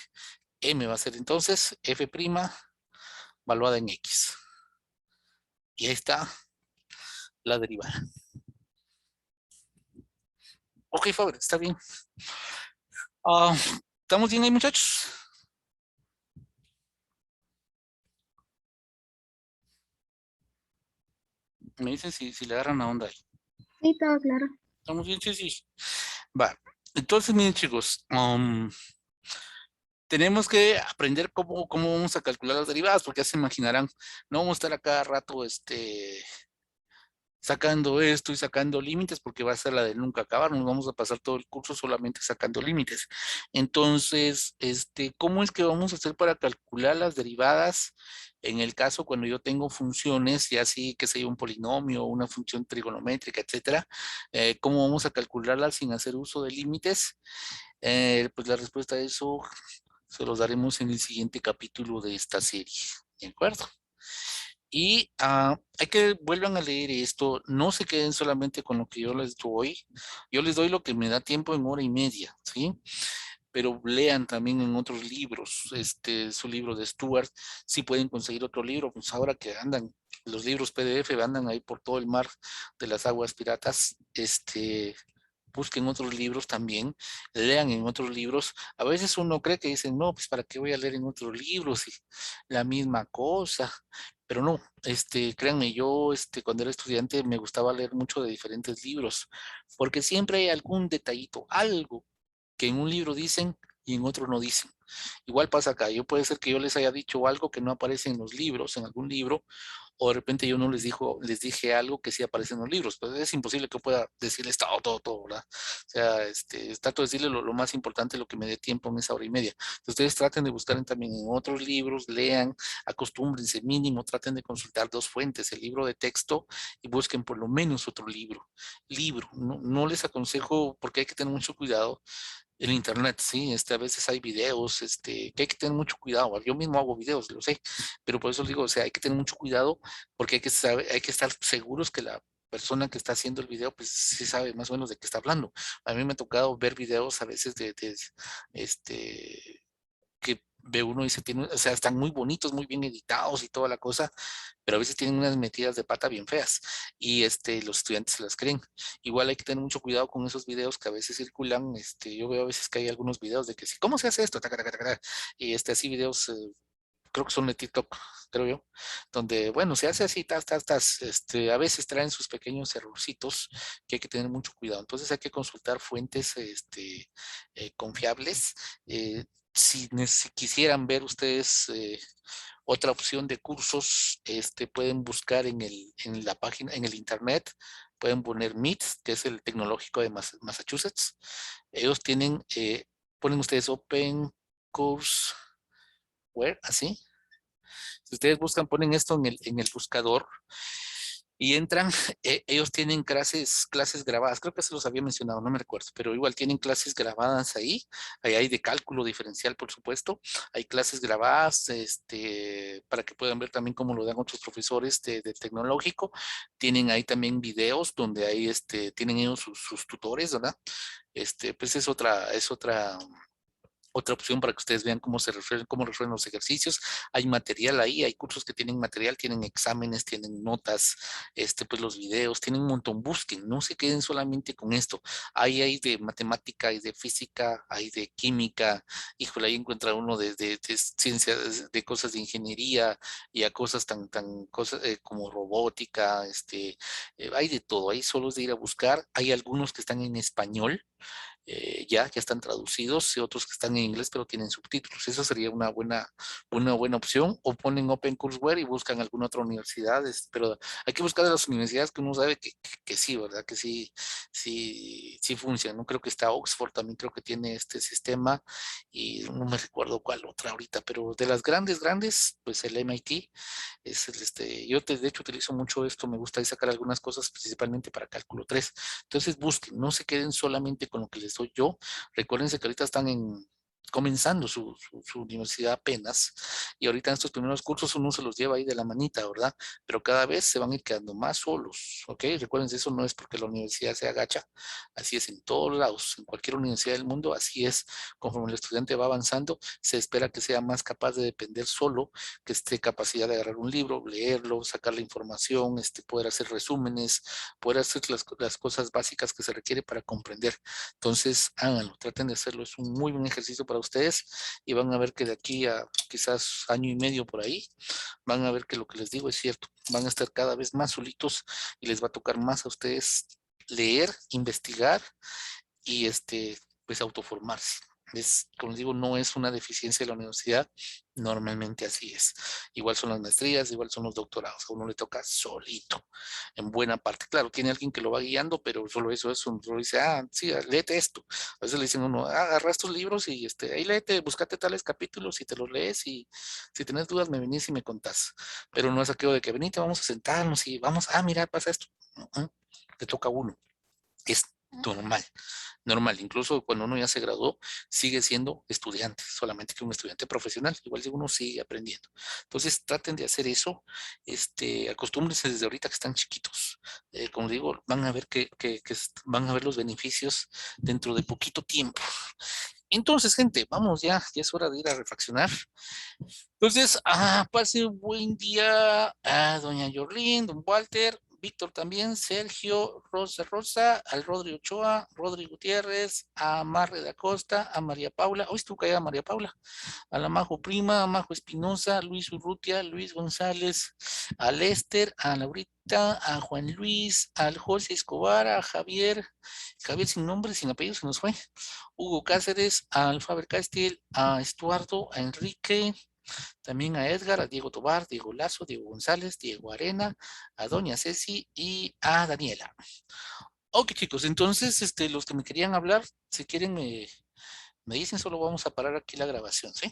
M va a ser entonces f' valuada en x. Y ahí está la derivada. Ok, Faber, está bien. ¿Estamos bien ahí, muchachos? Me dicen si le agarran la onda ahí. Sí, todo claro. ¿Estamos bien? Sí, sí. Va. Entonces, miren, chicos, tenemos que aprender cómo vamos a calcular las derivadas, porque ya se imaginarán, no vamos a estar a cada rato, sacando esto y sacando límites, porque va a ser la de nunca acabar, nos vamos a pasar todo el curso solamente sacando límites. Entonces, ¿cómo es que vamos a hacer para calcular las derivadas en el caso cuando yo tengo funciones, ya así que sea un polinomio, una función trigonométrica, etcétera? ¿Cómo vamos a calcularlas sin hacer uso de límites? Pues la respuesta a eso se los daremos en el siguiente capítulo de esta serie, ¿de acuerdo? Y hay que vuelvan a leer esto, no se queden solamente con lo que yo les doy lo que me da tiempo en hora y media, ¿sí? Pero lean también en otros libros, su libro de Stuart, si pueden conseguir otro libro, pues ahora que andan, los libros PDF andan ahí por todo el mar de las aguas piratas, busquen otros libros también, lean en otros libros. A veces uno cree que dicen, no, pues para qué voy a leer en otros libros y la misma cosa, pero no, créanme, yo cuando era estudiante me gustaba leer mucho de diferentes libros, porque siempre hay algún detallito, algo que en un libro dicen y en otro no dicen. Igual pasa acá, puede ser que yo les haya dicho algo que no aparece en los libros, en algún libro, o de repente yo no les dije algo que sí aparece en los libros. Pues es imposible que pueda decirles todo, ¿verdad? O sea, trato de decirle lo más importante, lo que me dé tiempo en esa hora y media. Entonces, ustedes traten de buscar también en otros libros, lean, acostúmbrense mínimo, traten de consultar dos fuentes, el libro de texto y busquen por lo menos otro libro. No les aconsejo porque hay que tener mucho cuidado el internet, sí, a veces hay videos, que hay que tener mucho cuidado. Yo mismo hago videos, lo sé, pero por eso les digo, o sea, hay que tener mucho cuidado porque hay que estar seguros que la persona que está haciendo el video, pues sí sabe más o menos de qué está hablando. A mí me ha tocado ver videos a veces que ve uno y o sea, están muy bonitos, muy bien editados y toda la cosa, pero a veces tienen unas metidas de pata bien feas y los estudiantes se las creen. Igual hay que tener mucho cuidado con esos videos que a veces circulan. Yo veo a veces que hay algunos videos de que sí, ¿cómo se hace esto? Taca, taca, taca, taca. Y así videos, creo que son de TikTok, creo yo, donde, bueno, se hace así, a veces traen sus pequeños errorcitos que hay que tener mucho cuidado. Entonces hay que consultar fuentes, confiables. Si quisieran ver ustedes otra opción de cursos, pueden buscar en la página, en el internet, pueden poner MIT, que es el Tecnológico de Massachusetts. Ellos ponen ustedes Open Courseware, así. Si ustedes buscan, ponen esto en el buscador, y entran, ellos tienen clases grabadas, creo que se los había mencionado, no me recuerdo, pero igual tienen clases grabadas ahí, ahí hay de cálculo diferencial, por supuesto, hay clases grabadas, para que puedan ver también cómo lo dan otros profesores de tecnológico, tienen ahí también videos donde ahí, tienen ellos sus tutores, ¿verdad? Pues otra opción para que ustedes vean cómo resuelven los ejercicios. Hay material ahí, hay cursos que tienen material, tienen exámenes, tienen notas, pues los videos, tienen un montón. Busquen, no se queden solamente con esto. Hay de matemática, hay de física, hay de química. Híjole, ahí encuentra uno de ciencias, de cosas de ingeniería y a cosas cosas como robótica, hay de todo. Ahí solo es de ir a buscar. Hay algunos que están en español, ya están traducidos, y otros que están en inglés pero tienen subtítulos. Esa sería una buena opción. O ponen OpenCourseware y buscan alguna otra universidad, pero hay que buscar de las universidades que uno sabe que sí, ¿verdad? Que sí, sí funciona. No creo que está Oxford, también creo que tiene este sistema, y no me recuerdo cuál otra ahorita, pero de las grandes, pues el MIT de hecho utilizo mucho esto, me gusta ahí sacar algunas cosas principalmente para cálculo 3. Entonces busquen, no se queden solamente con lo que les doy yo. Recuérdense que ahorita están comenzando su universidad apenas, y ahorita en estos primeros cursos uno se los lleva ahí de la manita, ¿verdad? Pero cada vez se van a ir quedando más solos, ¿ok? Recuérdense, eso no es porque la universidad se agacha, así es en todos lados, en cualquier universidad del mundo, así es. Conforme el estudiante va avanzando, se espera que sea más capaz de depender solo, que esté capacidad de agarrar un libro, leerlo, sacar la información, poder hacer resúmenes, poder hacer las cosas básicas que se requiere para comprender. Entonces, háganlo, traten de hacerlo, es un muy buen ejercicio para ustedes, y van a ver que de aquí a quizás año y medio por ahí, van a ver que lo que les digo es cierto, van a estar cada vez más solitos y les va a tocar más a ustedes leer, investigar y pues autoformarse. Como les digo, no es una deficiencia de la universidad, normalmente así es. Igual son las maestrías, igual son los doctorados, a uno le toca solito, en buena parte. Claro, tiene alguien que lo va guiando, pero solo eso es, solo dice, sí, léete esto. A veces le dicen a uno, agarra estos libros y ahí léete, búscate tales capítulos y te los lees, y si tienes dudas me venís y me contás. Pero no es aquello de que venite, vamos a sentarnos y vamos, mira, pasa esto. Te toca a uno. Es normal, normal. Incluso cuando uno ya se graduó, sigue siendo estudiante, solamente que un estudiante profesional. Igual si uno sigue aprendiendo. Entonces traten de hacer eso, acostúmbrense desde ahorita que están chiquitos. Como digo, van a ver van a ver los beneficios dentro de poquito tiempo. Entonces, gente, vamos ya es hora de ir a refaccionar. Entonces, pase un buen día a doña Yorlín, don Walter, Víctor también, Sergio, Rosa, al Rodri Ochoa, Rodri Gutiérrez, a Marre de Acosta, a María Paula, hoy estuvo callada María Paula, a la Majo Prima, a Majo Espinosa, Luis Urrutia, Luis González, a Lester, a Laurita, a Juan Luis, al José Escobar, a Javier sin nombre, sin apellido, se nos fue, Hugo Cáceres, al Faber Castell, a Estuardo, a Enrique, también a Edgar, a Diego Tobar, Diego Lazo, Diego González, Diego Arena, a Doña Ceci y a Daniela. Ok, chicos, entonces los que me querían hablar, si quieren me dicen, solo vamos a parar aquí la grabación, ¿sí?